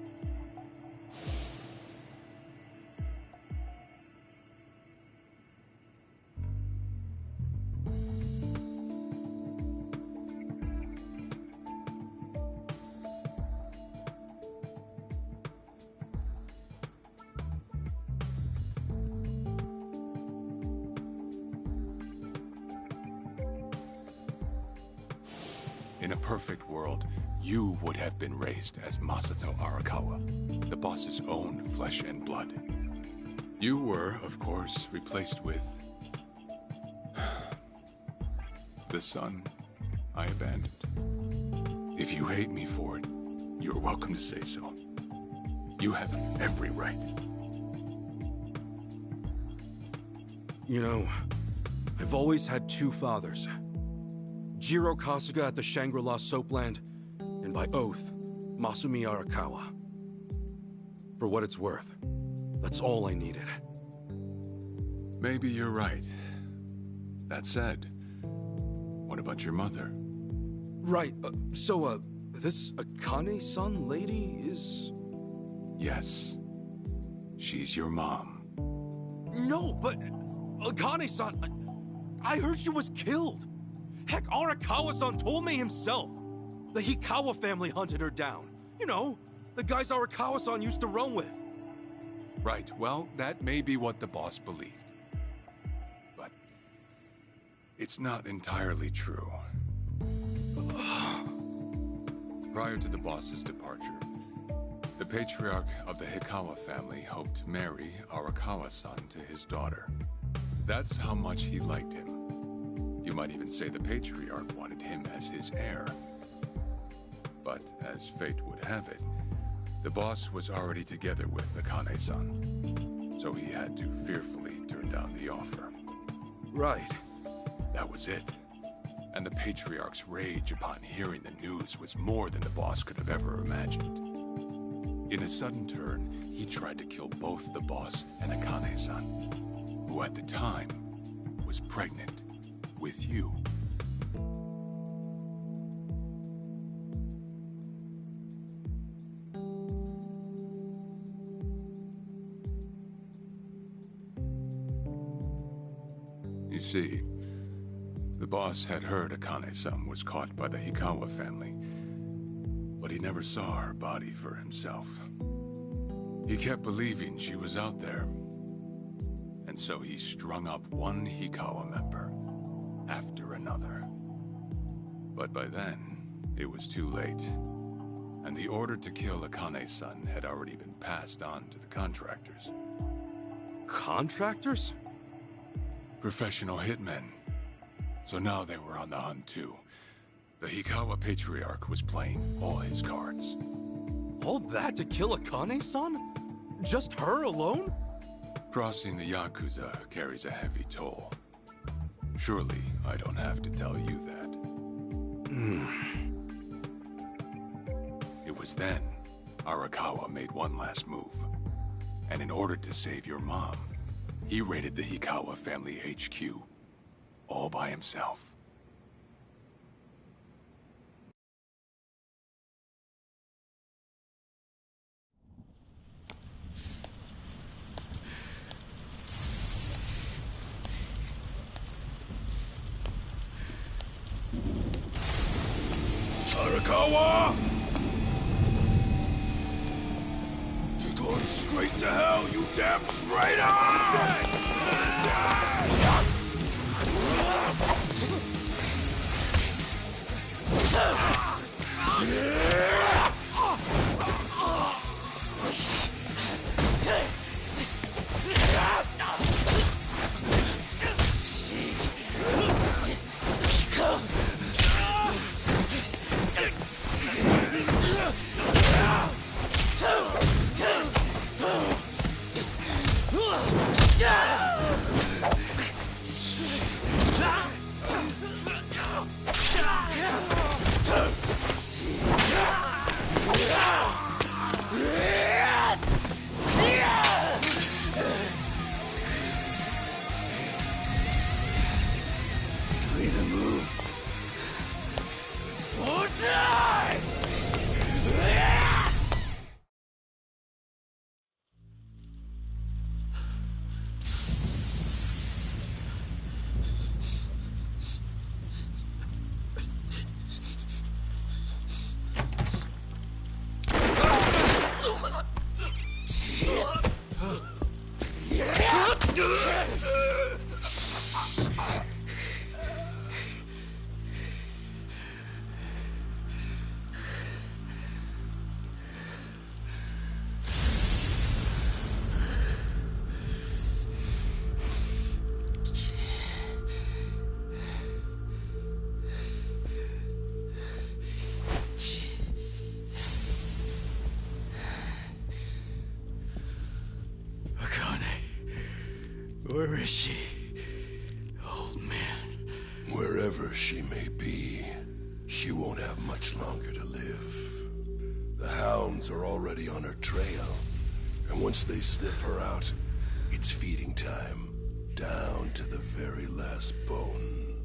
In a perfect world, you would have been raised as Masato Arakawa, the boss's own flesh and blood. You were, of course, replaced with... the son I abandoned. If you hate me for it, you're welcome to say so. You have every right. You know, I've always had 2 fathers. Jiro Kasuga at the Shangri-La Soapland, and by oath, Masumi Arakawa. For what it's worth, that's all I needed. Maybe you're right. That said, what about your mother? Right, so, this Akane-san lady is... Yes. She's your mom. No, but... Akane-san... I heard she was killed! Heck, Arakawa-san told me himself! The Hikawa family hunted her down. You know, the guys Arakawa-san used to run with. Right, well, that may be what the boss believed. But... it's not entirely true. Prior to the boss's departure, the patriarch of the Hikawa family hoped to marry Arakawa-san to his daughter. That's how much he liked him. You might even say the patriarch wanted him as his heir. But as fate would have it, the boss was already together with Akane-san, so he had to fearfully turn down the offer. Right. That was it. And the patriarch's rage upon hearing the news was more than the boss could have ever imagined. In a sudden turn, he tried to kill both the boss and Akane-san, who at the time was pregnant with you. You see, the boss had heard Akane-san was caught by the Hikawa family, but he never saw her body for himself. He kept believing she was out there, and so he strung up one Hikawa member after another. But by then, it was too late, and the order to kill Akane-san had already been passed on to the contractors. Contractors? Professional hitmen. So now they were on the hunt too. The Hikawa patriarch was playing all his cards. All that to kill Akane-san? Just her alone? Crossing the Yakuza carries a heavy toll. Surely I don't have to tell you that. It was then Arakawa made one last move. And in order to save your mom, he raided the Hikawa family HQ all by himself. Arakawa! You're going straight to hell, you damn traitor! Where is she? Old man. Wherever she may be, she won't have much longer to live. The hounds are already on her trail, and once they sniff her out, it's feeding time, down to the very last bone.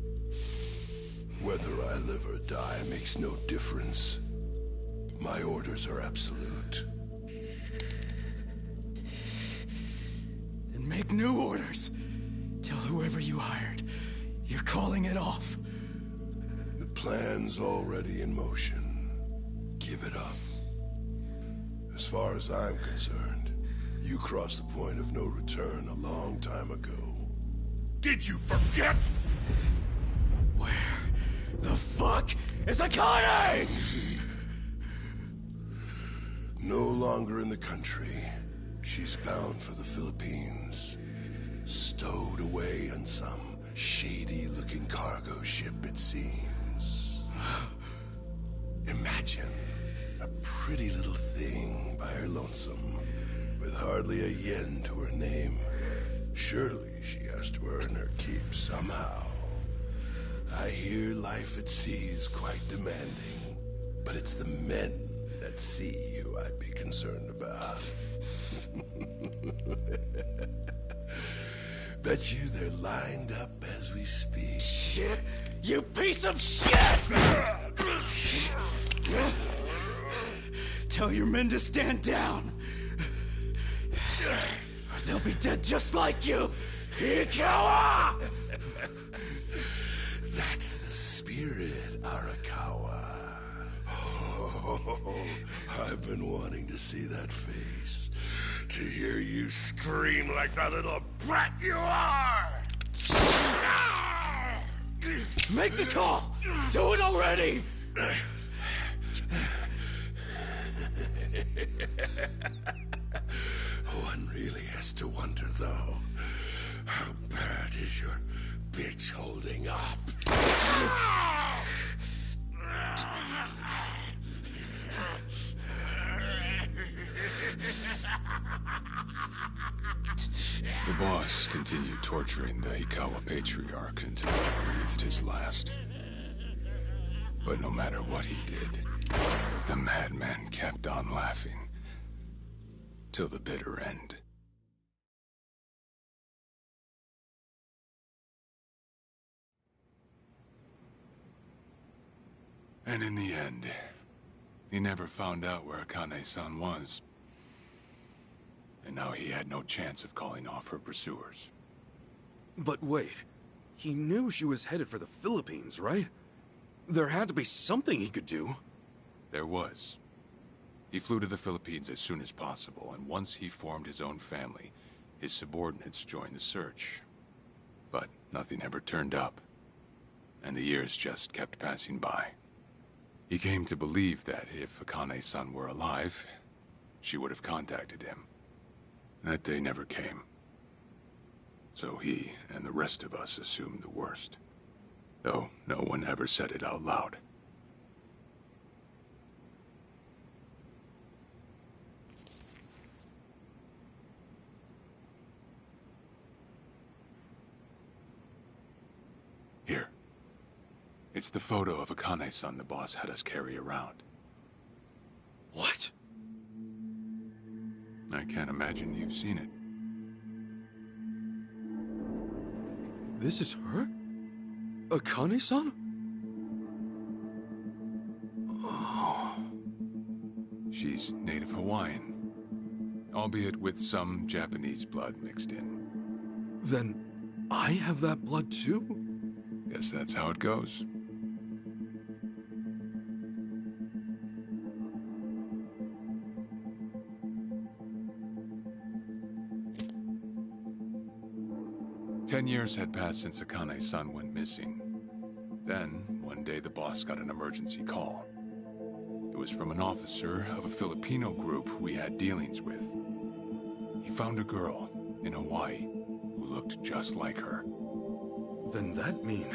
Whether I live or die makes no difference. My orders are absolute. Make new orders. Tell whoever you hired, you're calling it off. The plan's already in motion. Give it up. As far as I'm concerned, you crossed the point of no return a long time ago. Did you forget? Where the fuck is Akane? No longer in the country. She's bound for the Philippines. Stowed away on some shady-looking cargo ship, it seems. Imagine a pretty little thing by her lonesome, with hardly a yen to her name. Surely she has to earn her keep somehow. I hear life at sea is quite demanding, but it's the men at sea who I'd be concerned about. Bet you they're lined up as we speak. Shit! You piece of shit! Tell your men to stand down, or they'll be dead just like you, Ikawa! That's the spirit, Arakawa. Oh, I've been wanting to see that face. To hear you scream like the little brat you are! Make the call! Do it already! One really has to wonder, though, how bad is your bitch holding up? The boss continued torturing the Hikawa patriarch until he breathed his last. But no matter what he did, the madman kept on laughing. Till the bitter end. And in the end, he never found out where Akane-san was. And now he had no chance of calling off her There had to be something he could do. There was. He flew to the Philippines as soon as possible, and once he formed his own family, his subordinates joined the search. But nothing ever turned up, and the years just kept passing by. He came to believe that if Akane-san were alive, she would have contacted him. That day never came. So he and the rest of us assumed the worst, though no one ever said it out loud. Here. It's the photo of Akane-san the boss had us carry around. What? I can't imagine you've seen it. This is her? Akane-san? Oh. She's native Hawaiian, albeit with some Japanese blood mixed in. Then I have that blood too? Guess that's how it goes. Ten years had passed since Akane-san went missing. Then, one day the boss got an emergency call. It was from an officer of a Filipino group we had dealings with. He found a girl in Hawaii who looked just like her. Then that mean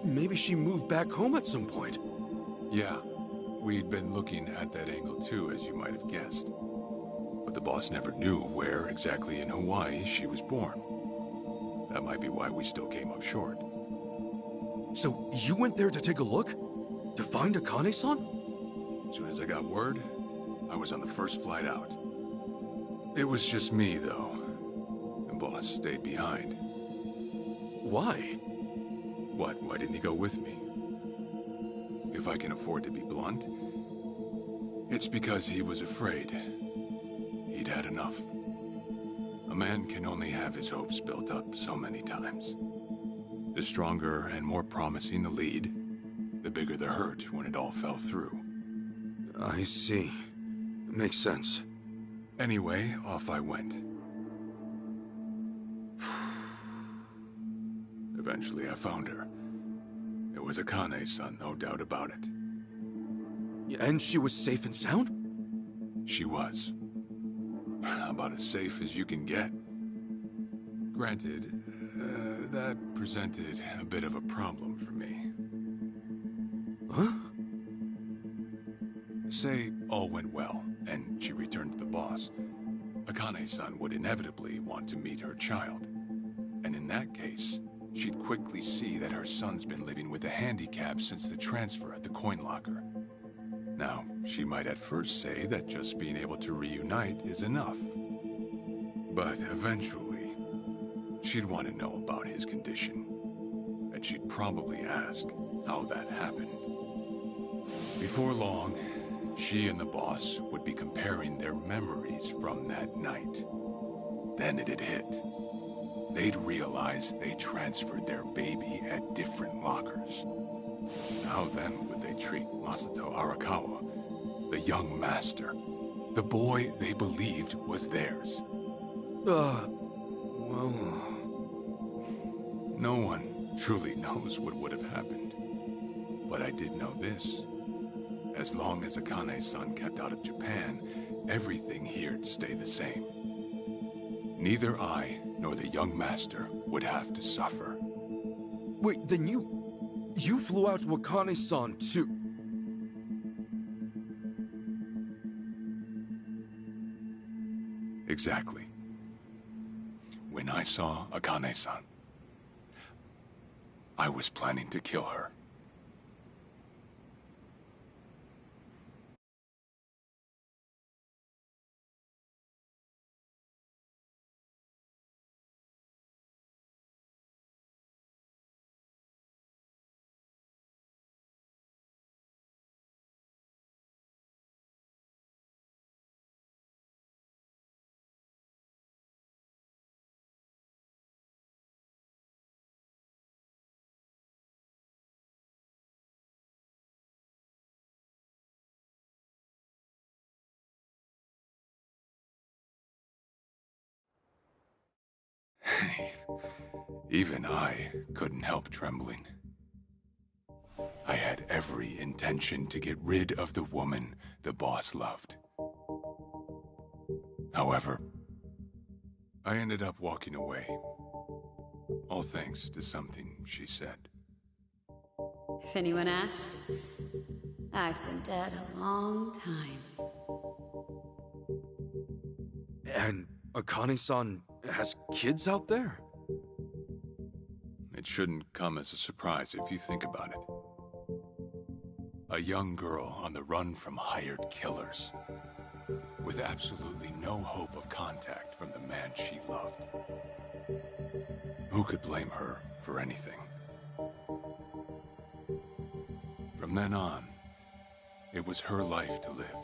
maybe she moved back home at some point. Yeah, we'd been looking at that angle too, as you might have guessed. But the boss never knew where exactly in Hawaii she was born. That might be why we still came up short. So you went there to take a look? To find Akane-san? As soon as I got word, I was on the first flight out. It was just me, though. The boss stayed behind. Why? What? Why didn't he go with me? If I can afford to be blunt, it's because he was afraid. He'd had enough. A man can only have his hopes built up so many times. The stronger and more promising the lead, the bigger the hurt when it all fell through. I see. Makes sense. Anyway, off I went. Eventually I found her. It was Akane-san, no doubt about it. And she was safe and sound? She was. About as safe as you can get. Granted, that presented a bit of a problem for me. Huh? Say all went well, and she returned to the boss. Akane-san would inevitably want to meet her child. And in that case, she'd quickly see that her son's been living with a handicap since the transfer at the coin locker. Now, she might at first say that just being able to reunite is enough. But eventually, she'd want to know about his condition. And she'd probably ask how that happened. Before long, she and the boss would be comparing their memories from that night. Then it'd hit. They'd realize they transferred their baby at different lockers. How then would they treat Masato Arakawa, the young master, the boy they believed was theirs? Well... No one truly knows what would have happened. But I did know this. As long as Akane-san kept out of Japan, everything here'd stay the same. Neither I nor the young master would have to suffer. Wait, then you flew out to Akane-san too? Exactly. When I saw Akane-san, I was planning to kill her. Even I couldn't help trembling. I had every intention to get rid of the woman the boss loved. However, I ended up walking away, all thanks to something she said. If anyone asks, I've been dead a long time. And Akane-san has kids out there? It shouldn't come as a surprise if you think about it. A young girl on the run from hired killers, with absolutely no hope of contact from the man she loved. Who could blame her for anything? From then on, it was her life to live.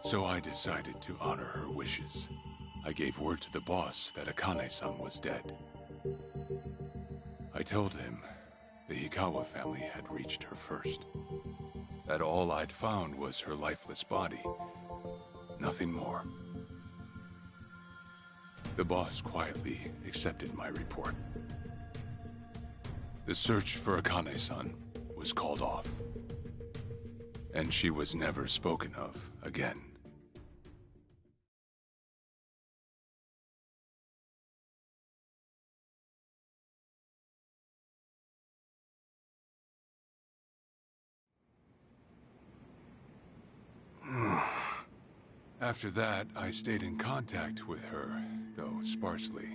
So I decided to honor her wishes. I gave word to the boss that Akane-san was dead. I told him the Hikawa family had reached her first. That all I'd found was her lifeless body. Nothing more. The boss quietly accepted my report. The search for Akane-san was called off. And she was never spoken of again. After that, I stayed in contact with her, though sparsely.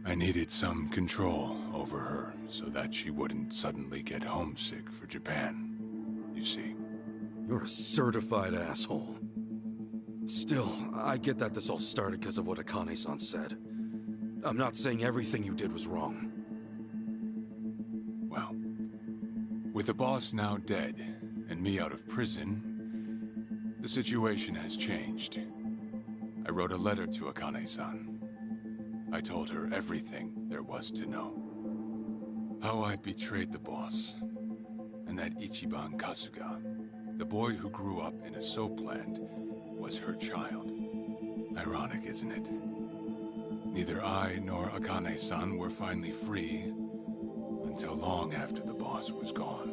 I needed some control over her so that she wouldn't suddenly get homesick for Japan, you see. You're a certified asshole. Still, I get that this all started because of what Akane-san said. I'm not saying everything you did was wrong. Well, with the boss now dead and me out of prison, the situation has changed. I wrote a letter to Akane-san. I told her everything there was to know. How I betrayed the boss, and that Ichiban Kasuga, the boy who grew up in a soap land, was her child. Ironic, isn't it? Neither I nor Akane-san were finally free until long after the boss was gone.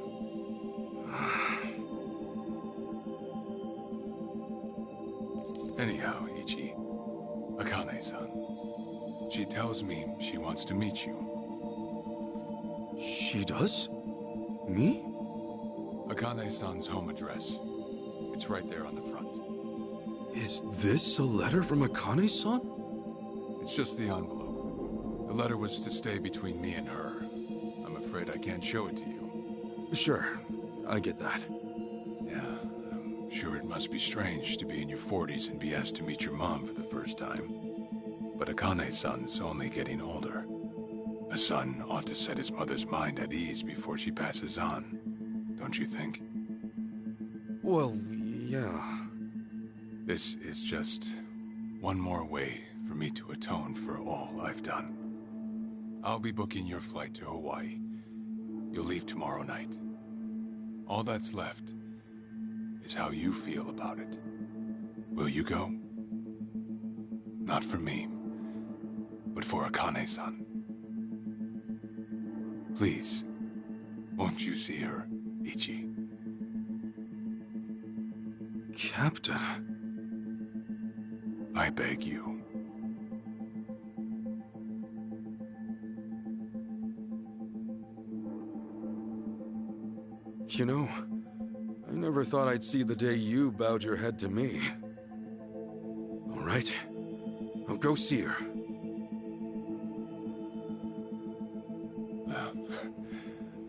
Anyhow, Ichi, Akane-san, she tells me she wants to meet you. She does? Me? Akane-san's home address. It's right there on the front. Is this a letter from Akane-san? It's just the envelope. The letter was to stay between me and her. I'm afraid I can't show it to you. Sure, I get that. Yeah, I'm sure it must be strange to be in your 40s and be asked to meet your mom for the first time. But Akane-san's only getting older. A son ought to set his mother's mind at ease before she passes on, don't you think? Well, yeah. This is just one more way for me to atone for all I've done. I'll be booking your flight to Hawaii. You'll leave tomorrow night. All that's left is how you feel about it. Will you go? Not for me, but for Akane-san. Please, won't you see her, Ichi? Captain... I beg you. You know, I never thought I'd see the day you bowed your head to me. All right, I'll go see her. Well,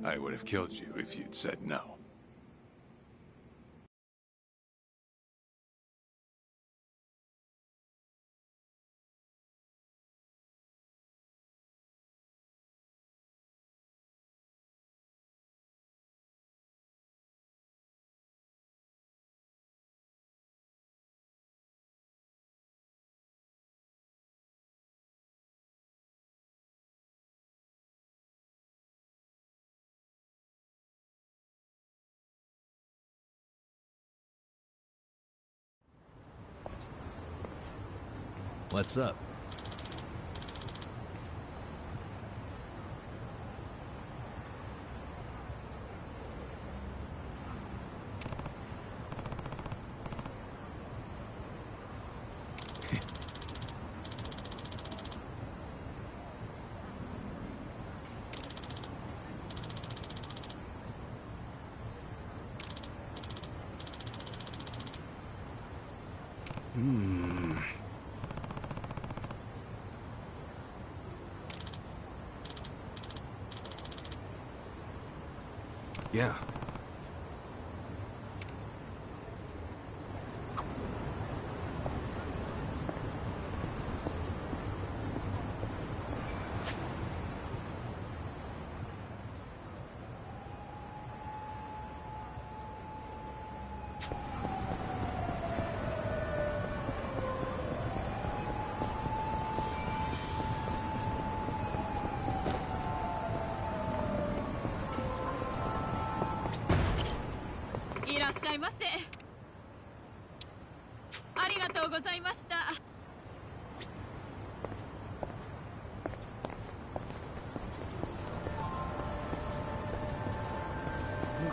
I would have killed you if you'd said no. What's up? Yeah.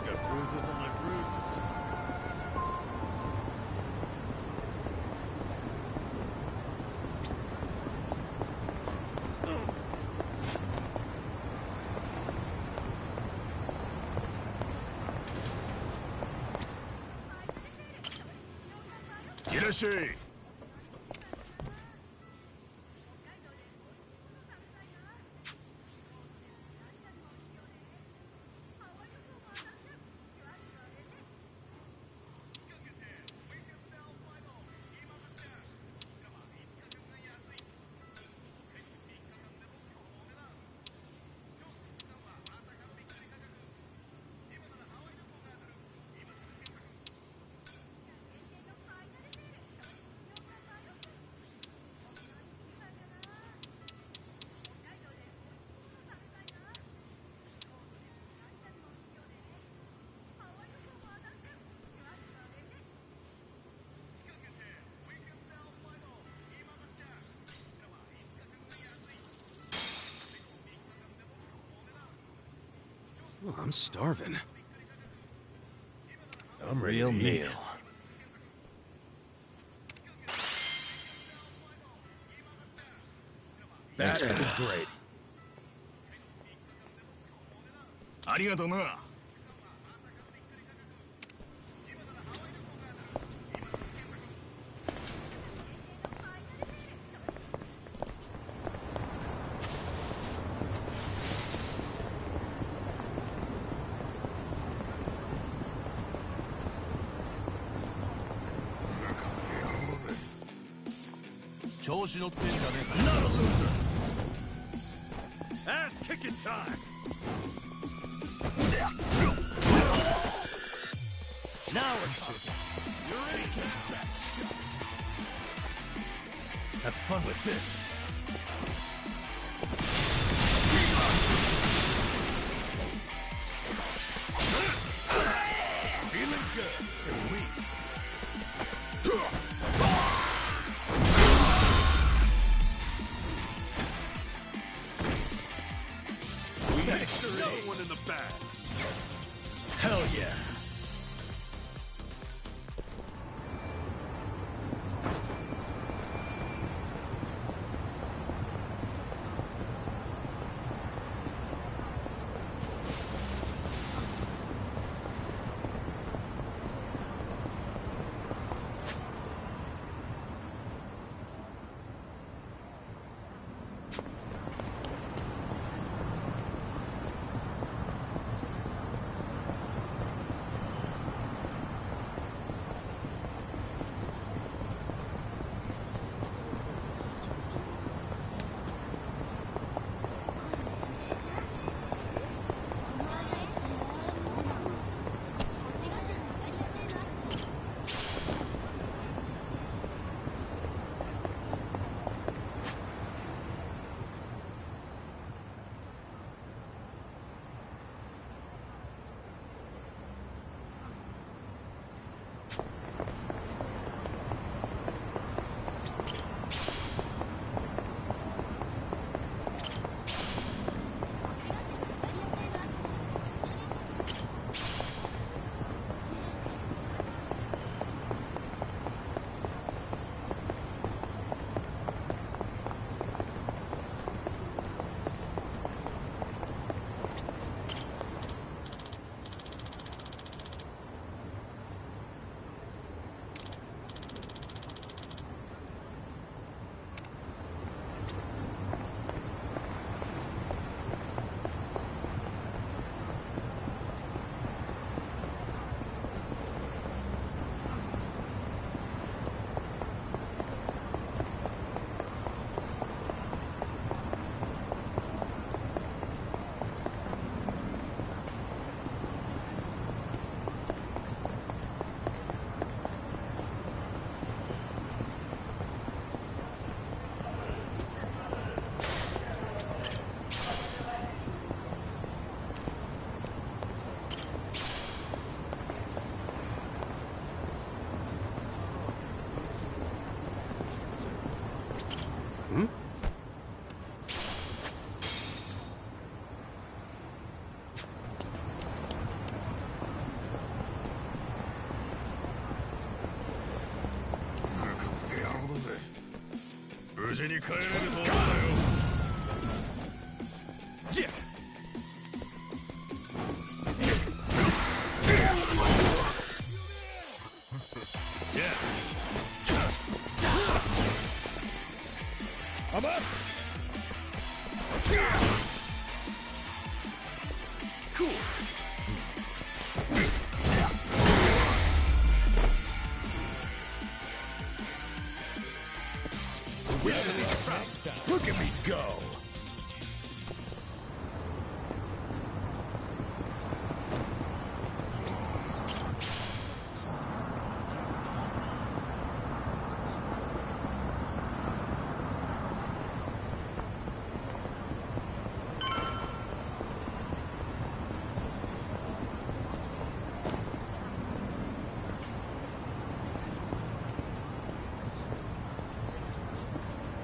Got bruises on my bruises. Irashii! Oh, I'm starving. I'm ready to meal. That was great. ありがとうな。調子乗ってんじゃねえか。Not a loser. Ass kicking time. Now we're talking. You're in. Have fun with this. Feeling good. Sweet. Another one in the bag. Hell yeah. 無事に帰れると思ったよ。I'm up! Cool. Look at me go!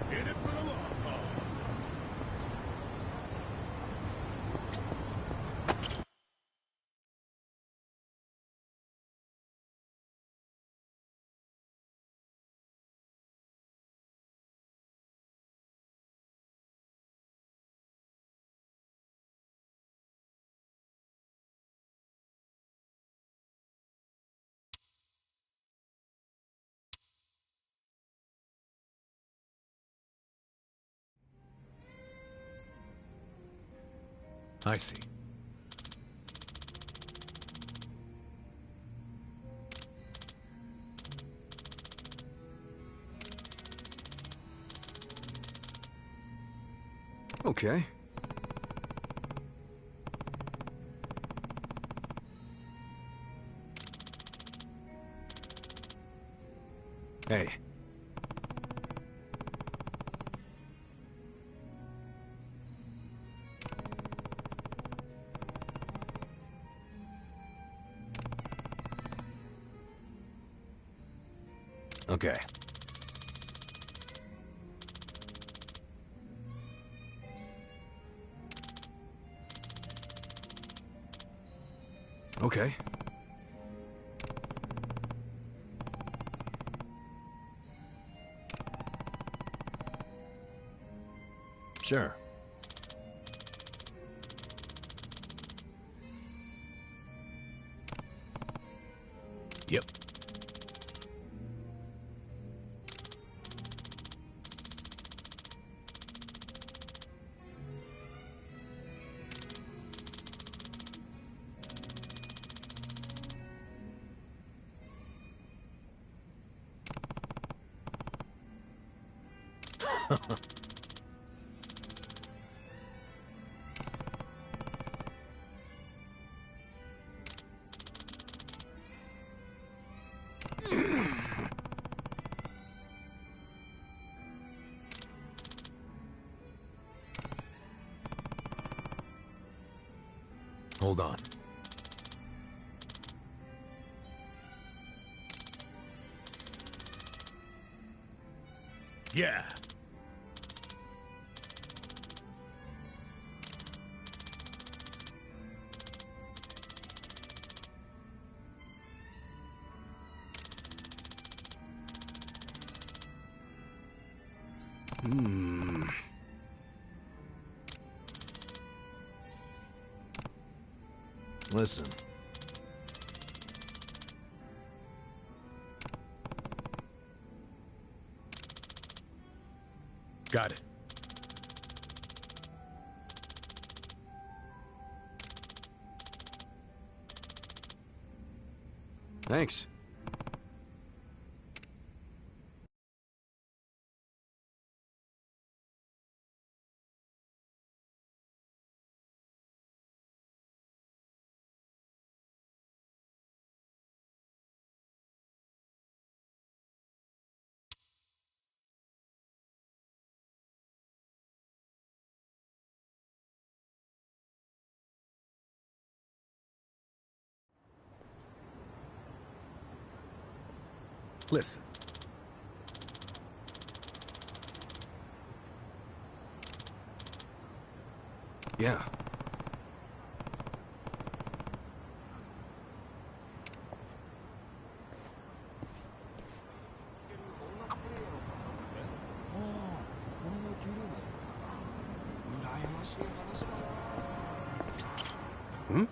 In it for the long haul. I see. Okay. Hey. Okay. Okay. Sure. Yep. Hold on. Yeah. Listen. Got it. Thanks. Listen. Yeah. Oh,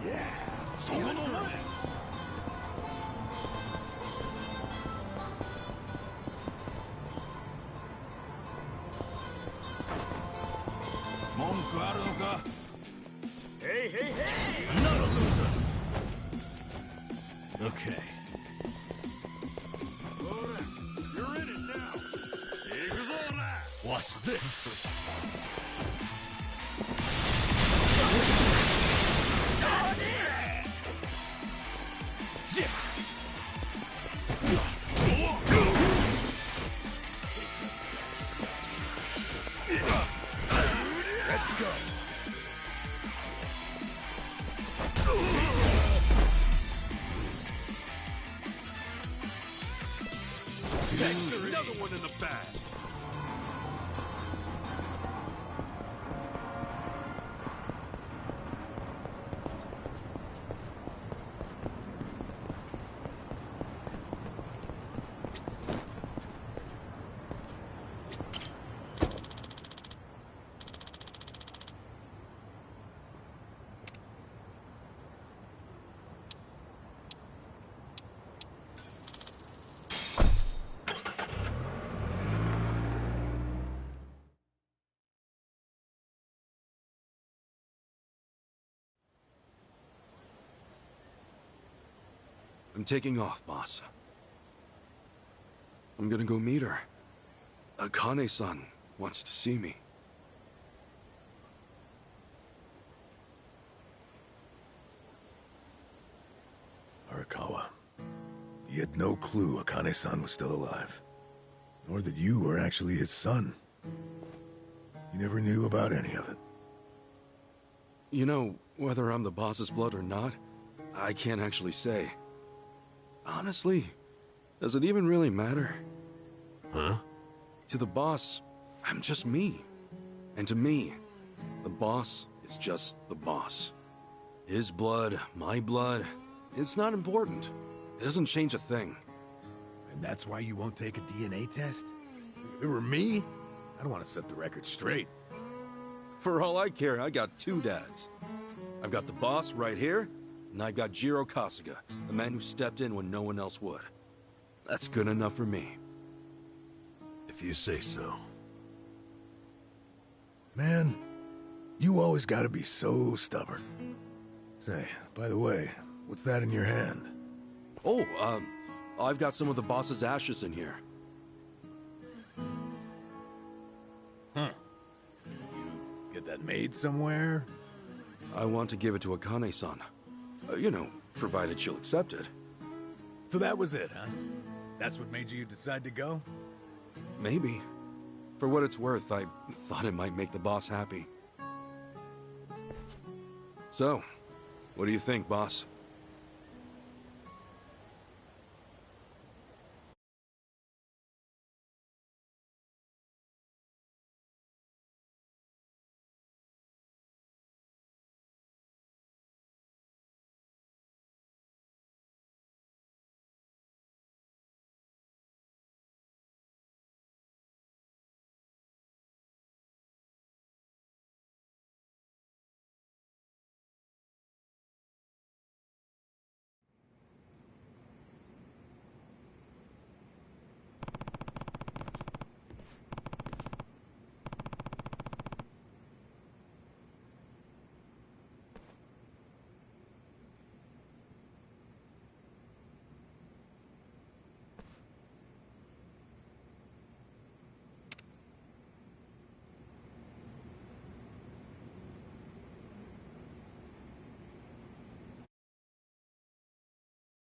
yeah. Hey, hey, hey! Not a loser! Okay. You're in it now. Watch this! Let's go. Another one in the bag. I'm taking off, boss. I'm gonna go meet her. Akane-san wants to see me. Arakawa, he had no clue Akane-san was still alive. Nor that you were actually his son. He never knew about any of it. You know, whether I'm the boss's blood or not, I can't actually say. Honestly, does it even really matter? Huh? To the boss, I'm just me. And to me, the boss is just the boss. His blood, my blood, it's not important. It doesn't change a thing. And that's why you won't take a DNA test? If it were me, I'd want to set the record straight. For all I care, I got two dads. I've got the boss right here, and I've got Jiro Kasuga, the man who stepped in when no one else would. That's good enough for me. If you say so. Man, you always gotta be so stubborn. Say, by the way, what's that in your hand? Oh, I've got some of the boss's ashes in here. Huh. You get that made somewhere? I want to give it to Akane-san. You know, provided she'll accept it. So that was it, huh? That's what made you decide to go? Maybe. For what it's worth, I thought it might make the boss happy. So, what do you think, boss?